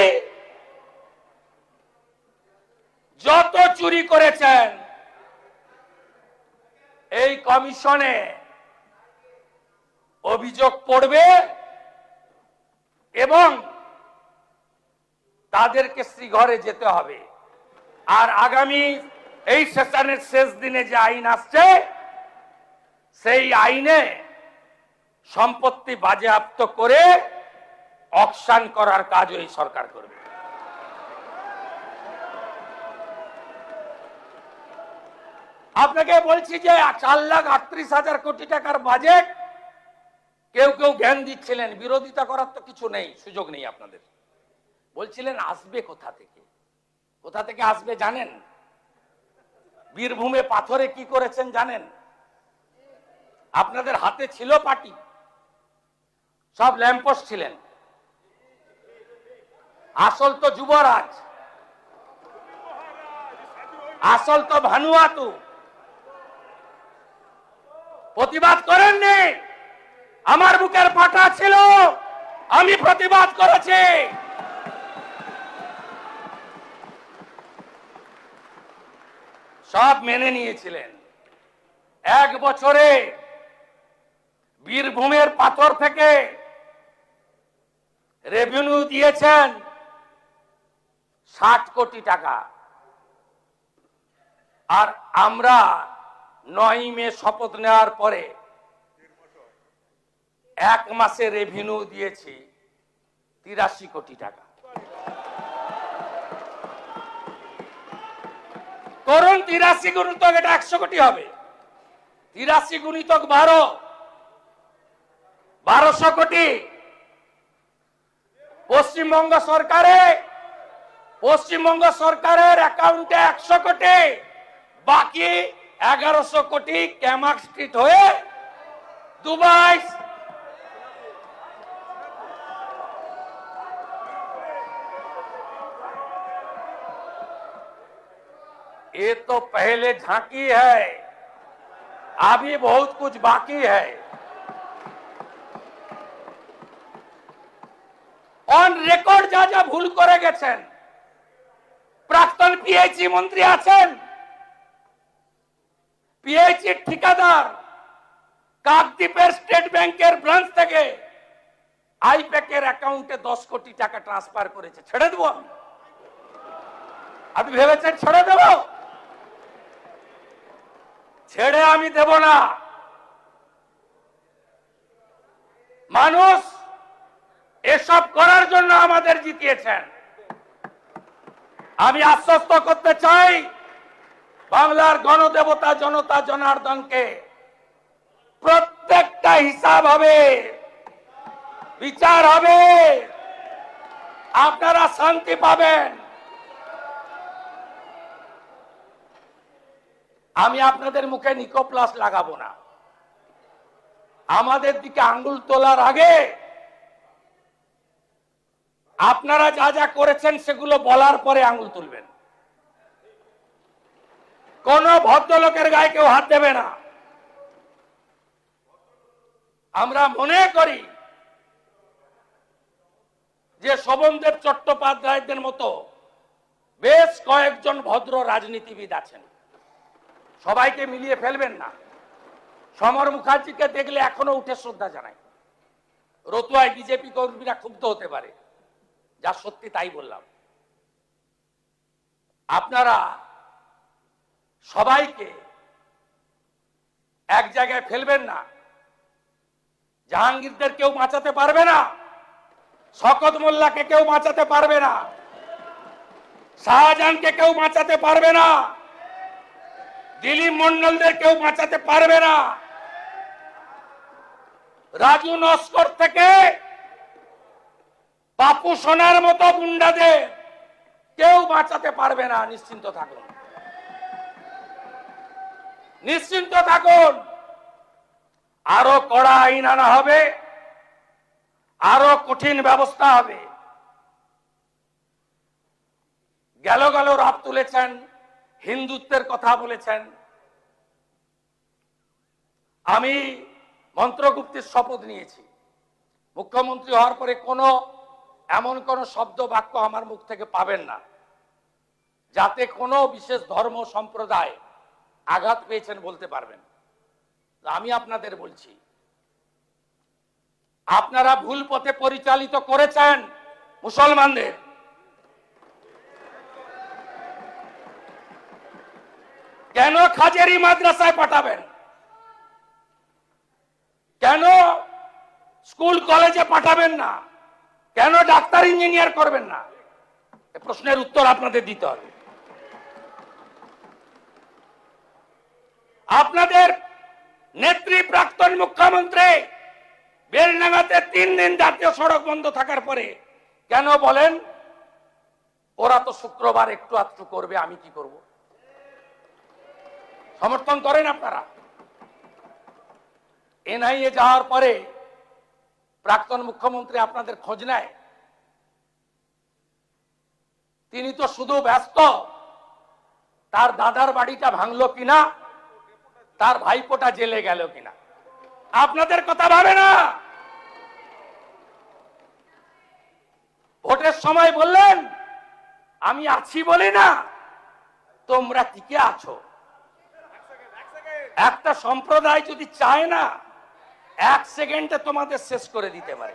যত চুরি করেছেন এই কমিশনে অভিযোগ পড়বে এবং তাদেরকে শ্রীঘরে যেতে হবে। আর আগামী এই সেশনের শেষ দিনে যে আইন আসছে, সেই আইনে সম্পত্তি বাজেয়াপ্ত করে অকশন করার কাজ এই সরকার করবে। আপনাকে বলছি যে 4,38,000 কোটি টাকার বাজেট কেউ কেউ জ্ঞান দিচ্ছিলেন, বিরোধিতা করার তো কিছু নেই, সুযোগ নেই আপনাদের। বলছিলেন আসবে কোথা থেকে, কোথা থেকে আসবে জানেন? বীরভূমে পাথরে কি করেছেন জানেন? আপনাদের হাতে ছিল পার্টি, সব ল্যাম্পোস্ট ছিলেন, আসল তো যুবরাজ, আসল তো ভানুয়াতু। প্রতিবাদ করেননি, আমার বুকের পাটা ছিল, আমি প্রতিবাদ করেছি। সব মেনে নিয়েছিলেন। 1 বছরে বীরভূমের পাথর থেকে রেভিনিউ দিয়েছেন 60 কোটি টাকা। আর আমরা 9 মে শপথ নেওয়ার পরে 1 মাসে রেভিনিউ দিয়েছি 83 কোটি টাকা। করুন 83 গুণিতক, এটা 100 কোটি হবে। 83 গুণিতক 1200 কোটি। পশ্চিমবঙ্গ সরকারের অ্যাকাউন্টে 100 কোটি, বাকি 1100 কোটি ক্যামাক স্ট্রিট হয়ে দুবাই। ये तो पहले झांकी है, अभी बहुत कुछ बाकी है। অন রেকর্ড যা যা ভুল করে গেছেন, প্রাক্তন পিএইচই মন্ত্রী আছেন, পিএইচই ঠিকাদার কাকদ্বীপের স্টেট ব্যাংকের ব্রাঞ্চ থেকে আইপ্যাকের অ্যাকাউন্টে 10 কোটি টাকা ট্রান্সফার করেছে। ছেড়ে দেবো আমি? আপনি ভেবেছেন ছেড়ে দেব? ছেড়ে আমি দেব না। মানুষ এসব করার জন্য আমাদের জিতিয়েছেন। আমি আশ্বস্ত করতে চাই বাংলার গণদেবতা জনতা জনার্দনকে, প্রত্যেকটা হিসাব হবে, বিচার হবে, আপনারা শান্তি পাবেন। আমি আপনাদের মুখে নিকোপ্লাস লাগাবো না। আমাদের দিকে আঙ্গুল তোলার আগে আপনারা যা যা করেছেন সেগুলো বলার পরে আঙ্গুল তুলবেন। কোন ভদ্রলোকের গায়ে কেউ হাত দেবে না। আমরা মনে করি যে শোভনদেব চট্টোপাধ্যায়দের মতো বেশ কয়েকজন ভদ্র রাজনীতিবিদ আছেন, সবাইকে মিলিয়ে ফেলবেন না। সমর মুখার্জিকে দেখলে এখনো উঠে শ্রদ্ধা জানাই। রতুয়ায় বিজেপি কর্মীরা ক্ষুব্ধ হতে পারে, যা সত্যি তাই বললাম। আপনারা সবাইকে এক জায়গায় ফেলবেন না। জাহাঙ্গীরদের কেউ বাঁচাতে পারবে না, শওকত মোল্লাকে কেউ বাঁচাতে পারবে না, শাহজাহানকে কেউ বাঁচাতে পারবে না, দিলীপ মন্ডলদের কেউ বাঁচাতে পারবে না। রাজু নস্কর থেকে বাপু সোনার মতো গুন্ডাদের কেউ বাঁচাতে পারবে না। নিশ্চিন্ত থাকুন, নিশ্চিন্ত থাকুন। আরো কড়া আইন আনা হবে, আরো কঠিন ব্যবস্থা হবে। গেল গেল রাত তুলেছেন, হিন্দুত্বের কথা বলেছেন। আমি মন্ত্রগুপ্তির শপথ নিয়েছি, মুখ্যমন্ত্রী হওয়ার পরে এমন কোন শব্দ বাক্য আমার মুখ থেকে পাবেন না যাতে কোনো বিশেষ ধর্ম সম্প্রদায় আঘাত পেয়েছেন বলতে পারবেন। আমি আপনাদের বলছি, আপনারা ভুল পথে পরিচালিত করেছেন মুসলমানদের। কেন খাজেরি মাদ্রাসায় পাঠাবেন? কেন স্কুল কলেজে পাঠাবেন না? কেন ডাক্তার ইঞ্জিনিয়ার করবেন না? এই প্রশ্নের উত্তর আপনাদের দিতে হবে। আপনাদের নেত্রী প্রাক্তন মুখ্যমন্ত্রী বেলডাঙ্গাতে 3 দিন জাতীয় সড়ক বন্ধ থাকার পরে কেন বলেন ওরা তো শুক্রবার একটু আধটু করবে, আমি কি করব? সমর্থন করেন আপনারা? এনআইএ যাওয়ার পরে প্রাক্তন মুখ্যমন্ত্রী আপনাদের খোঁজ নেয়? তিনি তো শুধু ব্যস্ত তার দাদার বাড়িটা ভাঙলো কিনা, তার ভাইপোটা জেলে গেল কিনা। আপনাদের কথা ভাবে না। ভোটের সময় বললেন আমি আছি বলি না তোমরা টিকে আছো। একটা সম্প্রদায় যদি চায় না 1 সেকেন্ডে তোমাদের শেষ করে দিতে পারে।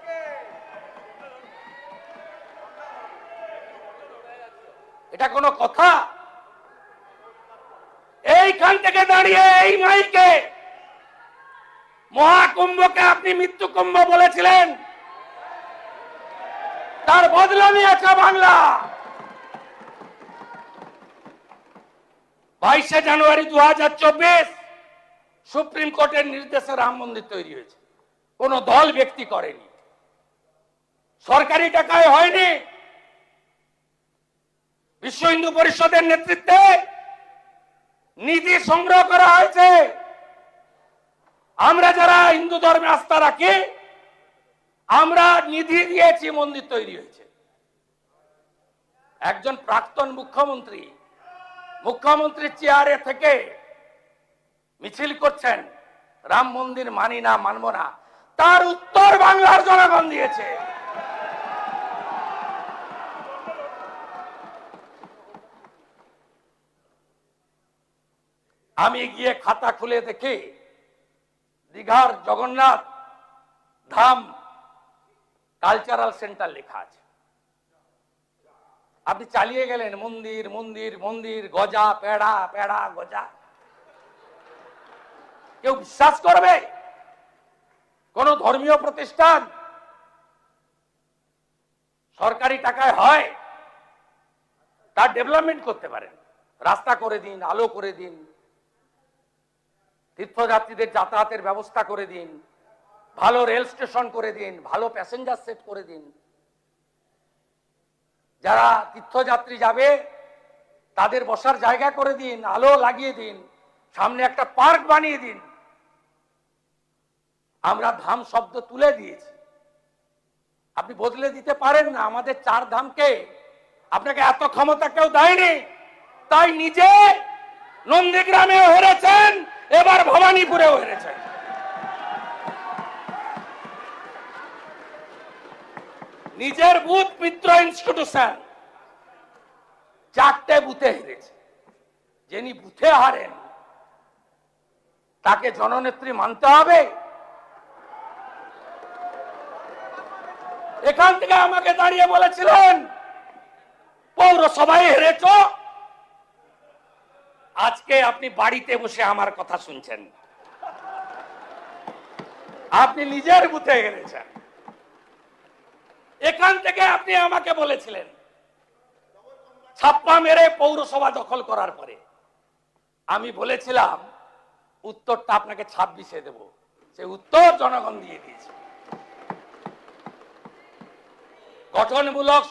এটা কোনো কথা? এইখান থেকে দাঁড়িয়ে এই মাইকে মহাকুম্ভকে আপনি মৃত্যু কুম্ভ বলেছিলেন, তার বদলা নিয়েছে বাংলা। 22শে জানুয়ারি 2024 সুপ্রিম কোর্টের নির্দেশে রাম মন্দির তৈরি হয়েছে। কোন দল ব্যক্তি করেনি, সরকারি টাকায় হয়নি। বিশ্ব হিন্দু পরিষদের নেতৃত্বে নিধি সংগ্রহ করা হয়েছে। আমরা যারা হিন্দু ধর্মে আস্থা রাখি আমরা নিধি দিয়েছি, মন্দির তৈরি হয়েছে। একজন প্রাক্তন মুখ্যমন্ত্রী চেয়ারে থেকে মিছিল করছেন রাম মন্দির মানি না, মানব না। তার উত্তর বাংলার জনগণ দিয়েছে। আমি গিয়ে খাতা খুলে দেখি দীঘার জগন্নাথ ধাম কালচারাল সেন্টার লেখা আছে। আপনি চালিয়ে গেলেন মন্দির মন্দির মন্দির, গজা পেড়া পেড়া গজা। কেউ বিশ্বাস করবে? কোন ধর্মীয় প্রতিষ্ঠান সরকারি টাকায় হয় তার ডেভেলপমেন্ট করতে পারেন। রাস্তা করে দিন, আলো করে দিন, তীর্থযাত্রীদের যাতায়াতের ব্যবস্থা করে দিন, ভালো রেল স্টেশন করে দিন, ভালো প্যাসেঞ্জার সেট করে দিন। যারা তীর্থযাত্রী যাবে তাদের বসার জায়গা করে দিন, আলো লাগিয়ে দিন, সামনে একটা পার্ক বানিয়ে দিন। আমরা ধাম শব্দ তুলে দিয়েছি, আপনি বদলে দিতে পারেন না। আমাদের 4 ধামকে আপনাকে এত ক্ষমতা কেউ দেয়নি। তাই নিজে নন্দীগ্রামেও হেরেছেন, এবার ভবানীপুরেও হেরেছেন। নিজের বুথ মিত্র ইনস্টিটিউশন 4টে বুথে হেরেছে। যিনি বুথে হারেন তাকে জননেত্রী মানতে হবে। এখান থেকে আমাকে দাঁড়িয়ে বলেছিলেন পৌরসভায় হেরেছ, আজকে আপনি বাড়িতে বসে আমার কথা শুনছেন। আপনি নিজের বুথে হেরেছেন। এখান থেকে আপনি আমাকে বলেছিলেন ছাপ্পা মেরে পৌরসভা দখল করার পরে আমি বলেছিলাম উত্তরটা আপনাকে 26-এ দেব। সে উত্তর জনগণ দিয়ে দিয়েছে। গঠনমূলক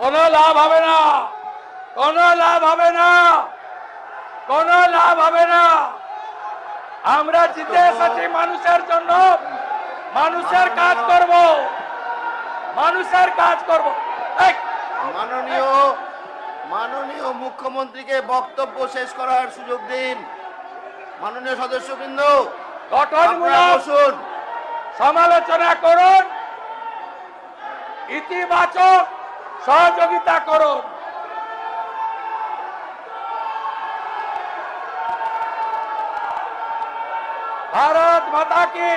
কোনো লাভ হবে না, কোনো লাভ হবে না, কোনো লাভ হবে না। আমরা জিতে এসেছি মানুষের জন্য, মানুষের কাজ করব, মানুষের কাজ করব। এই, মাননীয় মুখ্যমন্ত্রীকে বক্তব্য শেষ করার সুযোগ দিন। মাননীয় সদস্যবৃন্দ, আপনারা গঠনমূলক বসুন। সমালোচনা করুন, ইতিবাচক সহযোগিতা করুন। ভারত মাতা কি,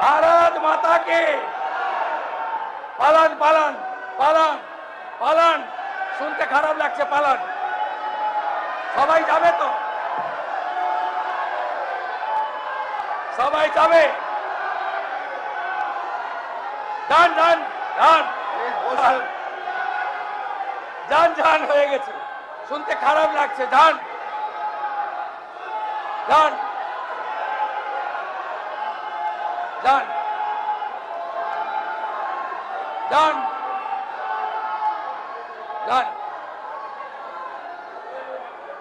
ভারত মাতা কি। পালান পালান পালান পালান, শুনতে খারাপ লাগছে, পালান। সবাই যাবে তো, সবাই যাবে। যান যান যান বসুন। যান যান, হয়ে গেছে, শুনতে খারাপ লাগছে, যান যান যান যান যান,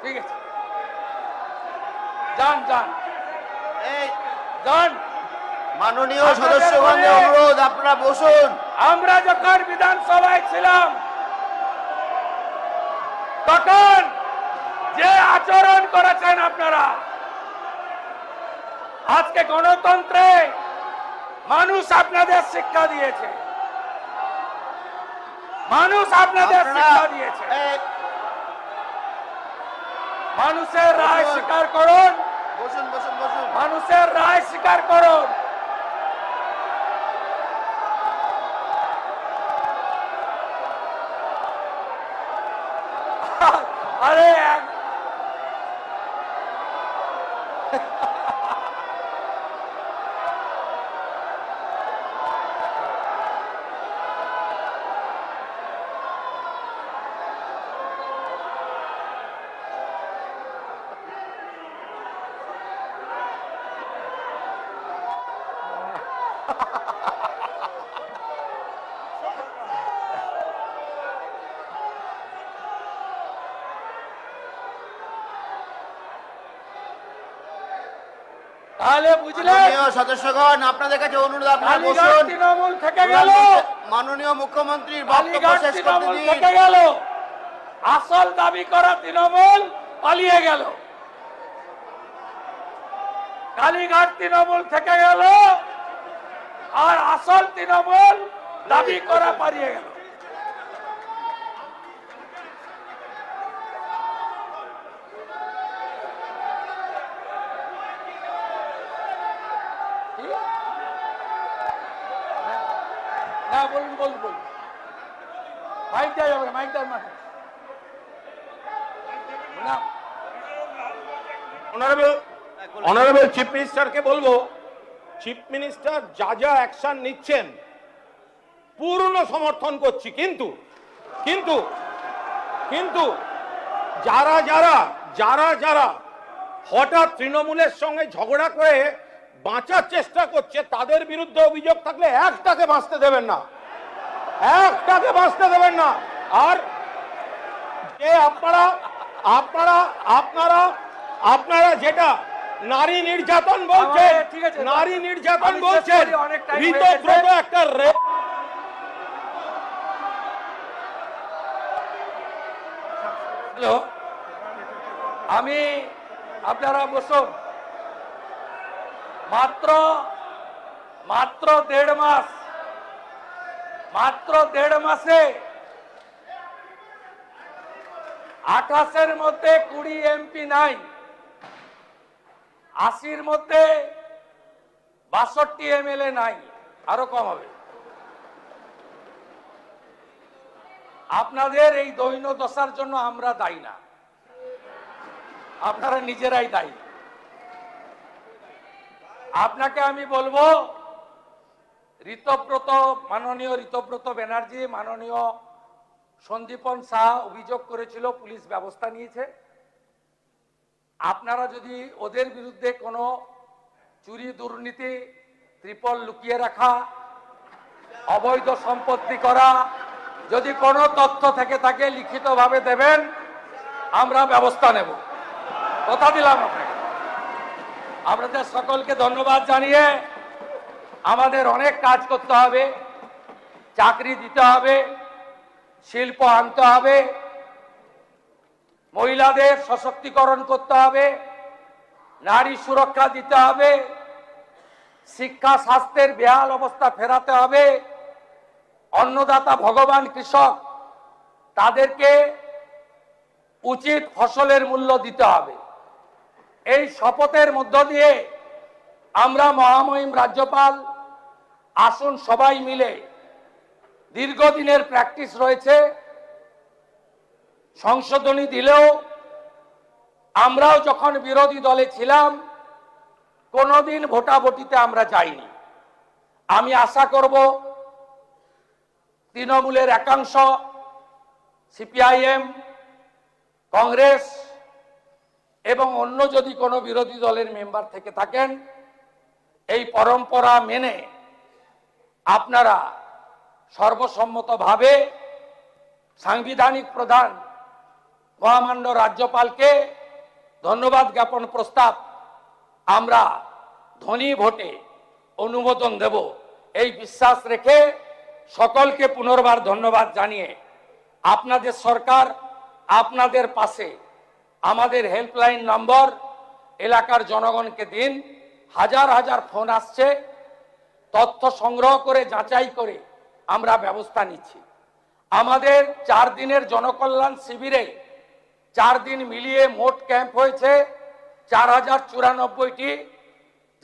ঠিক আছে, যান যান এই যান। মাননীয় সদস্যগণের অনুরোধ, আপনারা বসুন। আমরা যখন বিধানসভায় ছিলাম তখন যে আচরণ করেছেন আপনারা, আজকে গণতন্ত্রে মানুষ আপনাদের শিক্ষা দিয়েছে, মানুষ আপনাদের শিক্ষা দিয়েছে। মানুষের রায় স্বীকার করুন, বসুন বসুন বসুন। মানুষের রায় স্বীকার করুন। আরে তাহলে বুঝলেন, মাননীয় সদস্যগণ, আপনাদের কাছে অনুরোধ, আপনারা কালীঘাট বসুন। তৃণমূল থেকে গেল, মাননীয় মুখ্যমন্ত্রীর বক্তব্য কালীঘাট শেষ করতে তৃণমূল দিন। থেকে গেল, আসল দাবি করা তৃণমূল পালিয়ে গেল। কালীঘাট তৃণমূল থেকে গেল, আর আসল তৃণমূল দাবি করা পালিয়ে গেল। না, বলুন বলুন বলুন, মাইক দেওয়া যাবে না, মাইক দেওয়ার মাঠে না। অনারেবল চিফ মিনিস্টারকে বলবো, চিফ মিনিস্টার যা যা অ্যাকশন নিচ্ছেন পূর্ণ সমর্থন করছি, কিন্তু কিন্তু কিন্তু যারা যারা যারা যারা হঠাৎ তৃণমূলের সঙ্গে ঝগড়া করে বাঁচার চেষ্টা করছে তাদের বিরুদ্ধে অভিযোগ থাকলে একটাকে বাঁচতে দেবেন না, একটাকে বাঁচতে দেবেন না। আর যে আপনারা আপনারা আপনারা আপনারা যেটা নারী নির্যাতন বলছেন, ঠিক আছে, নারী নির্যাতন আমি শেষ বলছেন, করি, অনেক টাইম হয়ে গেছে। ঋতব্রত একটা হ্যালো, আমি, আপনারা বসুন। মাত্র মাত্র 1.5 মাস, মাত্র 1.5 মাসে 28-এর মধ্যে 20 এমপি নাই, 80-র মধ্যে 62 এমএলএ নাই, আরো কম হবে। আপনাদের এই দৈন্য দশার জন্য আমরা দায়ী না, আপনারা নিজেরাই দায়ী। আপনাকে আমি বলবো, মাননীয় ঋতব্রত ব্যানার্জি, মাননীয় সন্দীপন শাহ অভিযোগ করেছিল, পুলিশ ব্যবস্থা নিয়েছে। আপনারা যদি ওদের বিরুদ্ধে কোনো চুরি, দুর্নীতি, ত্রিপল লুকিয়ে রাখা, অবৈধ সম্পত্তি করা, যদি কোনো তথ্য থেকে থাকে লিখিতভাবে দেবেন, আমরা ব্যবস্থা নেব, কথা দিলাম আপনাকে। আপনাদের সকলকে ধন্যবাদ জানিয়ে, আমাদের অনেক কাজ করতে হবে, চাকরি দিতে হবে, শিল্প আনতে হবে, মহিলাদের সশক্তিকরণ করতে হবে, নারী সুরক্ষা দিতে হবে, শিক্ষা স্বাস্থ্যের বেহাল অবস্থা ফেরাতে হবে, অন্নদাতা ভগবান কৃষক তাদেরকে উচিত ফসলের মূল্য দিতে হবে। এই শপথের মধ্য দিয়ে আমরা মহামহিম রাজ্যপাল, আসুন সবাই মিলে, দীর্ঘদিনের প্র্যাকটিস রয়েছে, সংশোধনী দিলেও আমরাও যখন বিরোধী দলে ছিলাম কোনোদিন ভোটাভুটিতে আমরা যাইনি। আমি আশা করব তৃণমূলের একাংশ, সিপিআইএম, কংগ্রেস এবং অন্য যদি কোনো বিরোধী দলের মেম্বার থেকে থাকেন, এই পরম্পরা মেনে আপনারা সর্বসম্মতভাবে সাংবিধানিক প্রধান মহামান্য রাজ্যপালকে ধন্যবাদ জ্ঞাপন প্রস্তাব আমরা ধ্বনি ভোটে অনুমোদন দেব, এই বিশ্বাস রেখে সকলকে পুনর্বার ধন্যবাদ জানিয়ে, আপনাদের সরকার আপনাদের পাশে, আমাদের হেল্পলাইন নম্বর এলাকার জনগণকে দিন। হাজার হাজার ফোন আসছে, তথ্য সংগ্রহ করে যাচাই করে আমরা ব্যবস্থা নিচ্ছি। আমাদের 4 দিনের জনকল্যাণ শিবিরে 4 দিন মিলিয়ে মোট ক্যাম্প হয়েছে 4094টি,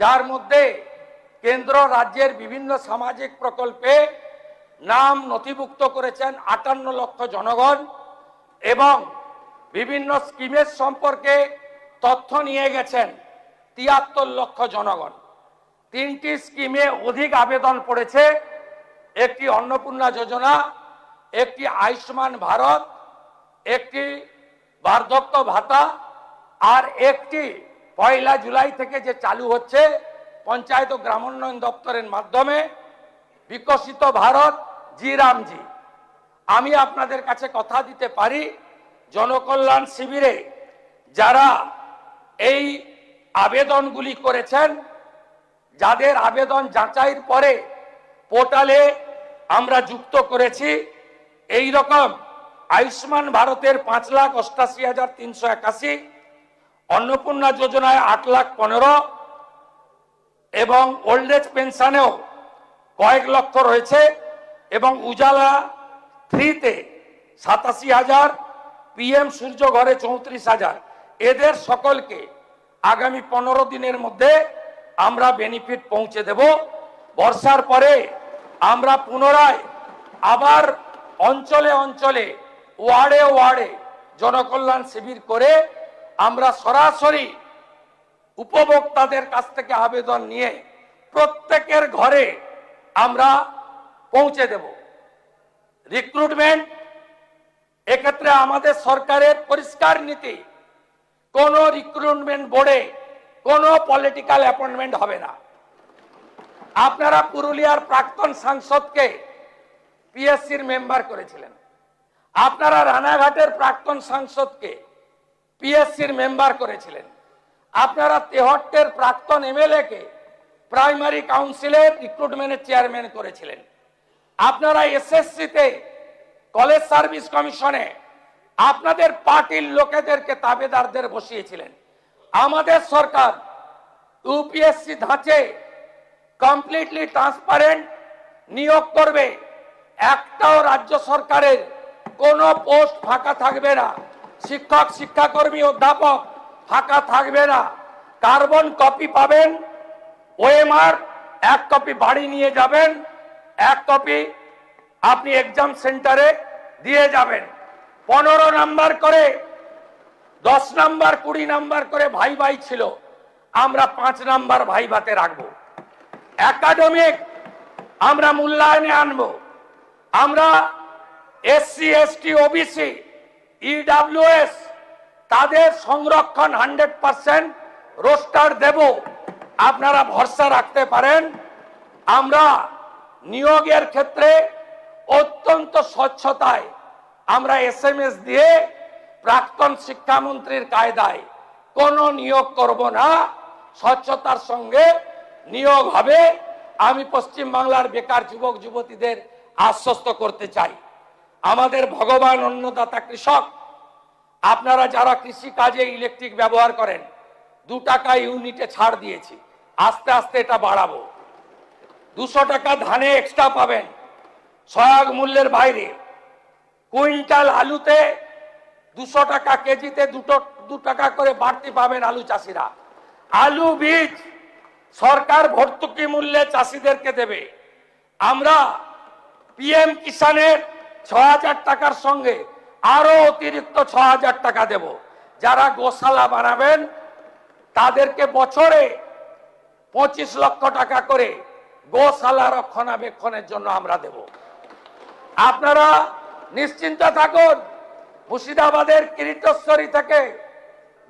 যার মধ্যে কেন্দ্র রাজ্যের বিভিন্ন সামাজিক প্রকল্পে নাম নথিভুক্ত করেছেন 58 লক্ষ জনগণ এবং বিভিন্ন স্কিমের সম্পর্কে তথ্য নিয়ে গেছেন 73 লক্ষ জনগণ। 3টি স্কিমে অধিক আবেদন পড়েছে, একটি অন্নপূর্ণা যোজনা, একটি আয়ুষ্মান ভারত, একটি বার্ধক্য ভাতা, আর একটি 1 জুলাই থেকে যে চালু হচ্ছে পঞ্চায়েত ও গ্রামোন্নয়ন দপ্তরের মাধ্যমে বিকশিত ভারত জি রামজি। আমি আপনাদের কাছে কথা দিতে পারি, জনকল্যাণ শিবিরে যারা এই আবেদনগুলি করেছেন, যাদের আবেদন যাচাইয়ের পরে পোর্টালে আমরা যুক্ত করেছি, এই রকম আয়ুষ্মান ভারতের 5,88,381, অন্নপূর্ণা যোজনায় 8,15,000 এবং ওল্ড এজ পেনশনেও কয়েক লক্ষ রয়েছে এবং উজালা 3-তে 87,000, পিএম সূর্য ঘরে 34,000। এদের সকলকে আগামী 15 দিনের মধ্যে আমরা বেনিফিট পৌঁছে দেব। বর্ষার পরে আমরা পুনরায় আবার অঞ্চলে অঞ্চলে, ওয়ার্ডে ওয়ার্ডে জনকল্যাণ শিবির করে আমরা সরাসরি উপভোক্তাদের কাছ থেকে আবেদন নিয়ে প্রত্যেকের ঘরে আমরা পৌঁছে দেব। রিক্রুটমেন্ট, এক্ষেত্রে আমাদের সরকারের পরিষ্কার নীতি, কোন রিক্রুটমেন্ট বোর্ডে কোনো পলিটিক্যাল অ্যাপয়েন্টমেন্ট হবে না। আপনারা পুরুলিয়ার প্রাক্তন সাংসদকে পিএসসির মেম্বার করেছিলেন, আপনারা রানাঘাটের প্রাক্তন সাংসদকে পিএসসির মেম্বার করেছিলেন, আপনারা তেহট্টের প্রাক্তন এমএলএ-কে প্রাইমারি কাউন্সিলের রিক্রুটমেন্টের চেয়ারম্যান করেছিলেন, আপনারা এসএসসিতে কলেজ সার্ভিস কমিশনে আপনাদের পার্টির লোকেদেরকে তাবেদারদের বসিয়েছিলেন। আমাদের সরকার ইউপিএসসি ধাঁচে কমপ্লিটলি ট্রান্সপারেন্ট নিয়োগ করবে, একটাও রাজ্য সরকারের কোনো পোস্ট ফাঁকা থাকবে না, শিক্ষক, শিক্ষাকর্মী, অধ্যাপক ফাঁকা থাকবে না। কার্বন কপি পাবেন, ওএমআর 1 কপি বাড়ি নিয়ে যাবেন, 1 কপি আপনি এক্সাম সেন্টারে দিয়ে যাবেন। 15 নাম্বার করে 10 নাম্বার 20 নাম্বার করে ভাই ভাই ছিল, আমরা 5 নাম্বার ভাই ভাতে রাখবো। একাডেমিক আমরা মূল্যায়নে আনবো। আমরা এসসি এসটি ওবিসি ইডব্লিউএস তাদের সংরক্ষণ 100% রোস্টার দেব, আপনারা ভরসা রাখতে পারেন। আমরা নিয়োগের ক্ষেত্রে অত্যন্ত স্বচ্ছতায় আমরা এসএমএস দিয়ে প্রাক্তন শিক্ষামন্ত্রীর কায়দায় কোনো নিয়োগ করব না, স্বচ্ছতার সঙ্গে নিয়োগ হবে। আমি পশ্চিম বাংলার বেকার যুবক যুবতীদের আশ্বস্ত করতে চাই, আমাদের ভগবান অন্নদাতা কৃষক, আপনারা যারা কৃষি কাজে ইলেকট্রিক ব্যবহার করেন 2 টাকা ইউনিটে ছাড় দিয়েছি, আস্তে আস্তে এটা বাড়াবো। 200 টাকা ধানে এক্সট্রা পাবেন সহায়ক মূল্যের বাইরে। কুইন্টাল আলুতে 200 টাকা কেজিতে 2 টাকা করে বাড়তি পাবেন আলু চাষিরা। আলু বীজ সরকার ভর্তুকি মূল্যে চাষিদেরকে দেবে। আমরা পিএম কিষানের 6000 টাকার সঙ্গে আরো অতিরিক্ত 6000 টাকা দেব। যারা গোশালা বানাবেন তাদেরকে বছরে 25 লক্ষ টাকা করে গোশালা রক্ষণাবেক্ষণের জন্য আমরা দেব। আপনারা নিশ্চিন্ত থাকুন, মুর্শিদাবাদের কিরিটেশ্বরী থেকে,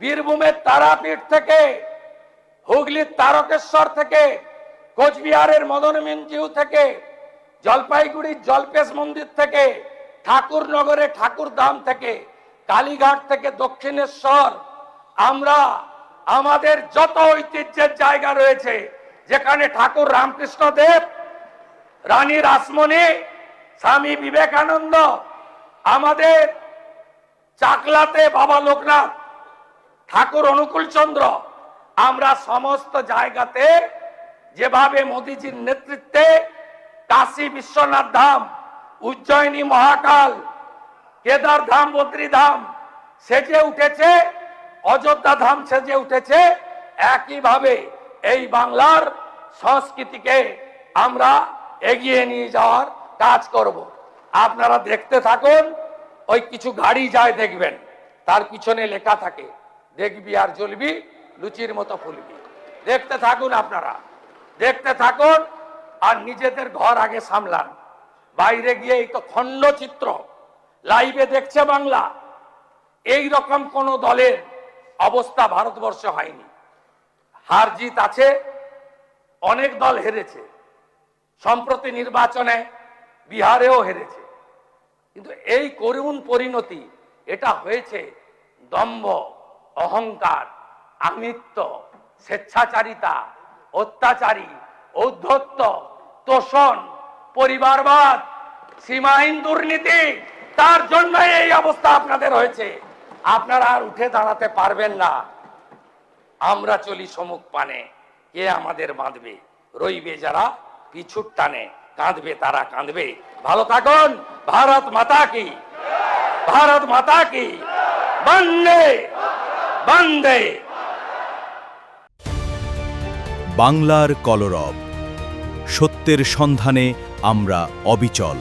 বীরভূমের তারাপীঠ থেকে, হুগলির তারকেশ্বর থেকে, কোচবিহারের মদনমিঞ্জিউ থেকে, জলপাইগুড়ির জলপেশ মন্দির থেকে, ঠাকুরনগরে ঠাকুরধাম থেকে, কালীঘাট থেকে দক্ষিণেশ্বর, আমরা আমাদের যত ঐতিহ্যের জায়গা রয়েছে, যেখানে ঠাকুর রামকৃষ্ণ দেব, রানী রাসমণি, স্বামী বিবেকানন্দ, আমাদের চাকলাতে বাবা লোকনাথ, ঠাকুর অনুকূল চন্দ্র, আমরা সমস্ত জায়গাতে যেভাবে মোদিজির নেতৃত্বে কাশী বিশ্বনাথ ধাম, উজ্জয়িনী মহাকাল, কেদার ধাম, বদ্রীধাম সেজে উঠেছে, অযোধ্যা ধাম সেজে উঠেছে, একইভাবে এই বাংলার সংস্কৃতিকে আমরা এগিয়ে নিয়ে যাওয়ার কাজ করব। আপনারা দেখতে থাকুন, ওই কিছু গাড়ি যায় দেখবেন, তার পিছনে লেখা থাকে দেখবি আর জ্বলবি, লুচির মতো ফুলবি। দেখতে থাকুন, আপনারা দেখতে থাকুন, আর নিজেদের ঘর আগে সামলান। বাইরে গিয়ে এই তো খণ্ডচিত্র লাইভে দেখছে বাংলা, এই রকম কোন দলের অবস্থা ভারতবর্ষে হয়নি। হার জিত আছে, অনেক দল হেরেছে, সম্প্রতি নির্বাচনে বিহারেও হেরেছে, কিন্তু এই করুণ পরিণতি এটা হয়েছে দম্ভ, অহংকার, আমিত্ব, স্বেচ্ছাচারিতা, অত্যাচারী, ঔদ্ধত্য, তোষণ, পরিবারবাদ, সীমাহীন দুর্নীতি, তার জন্য এই অবস্থা আপনাদের হয়েছে। আপনারা আর উঠে দাঁড়াতে পারবেন না। আমরা চলি সম্মুখ পানে, কে আমাদের বাঁধবে? রইবে যারা পিছুর টানে, কাঁদবে তারা কাঁদবে। ভালো থাকুন। ভারত মাতা কি, ভারত মাতা কি, বন্দে বন্দে। বাংলার কলরব, সত্যের সন্ধানে আমরা অবিচল।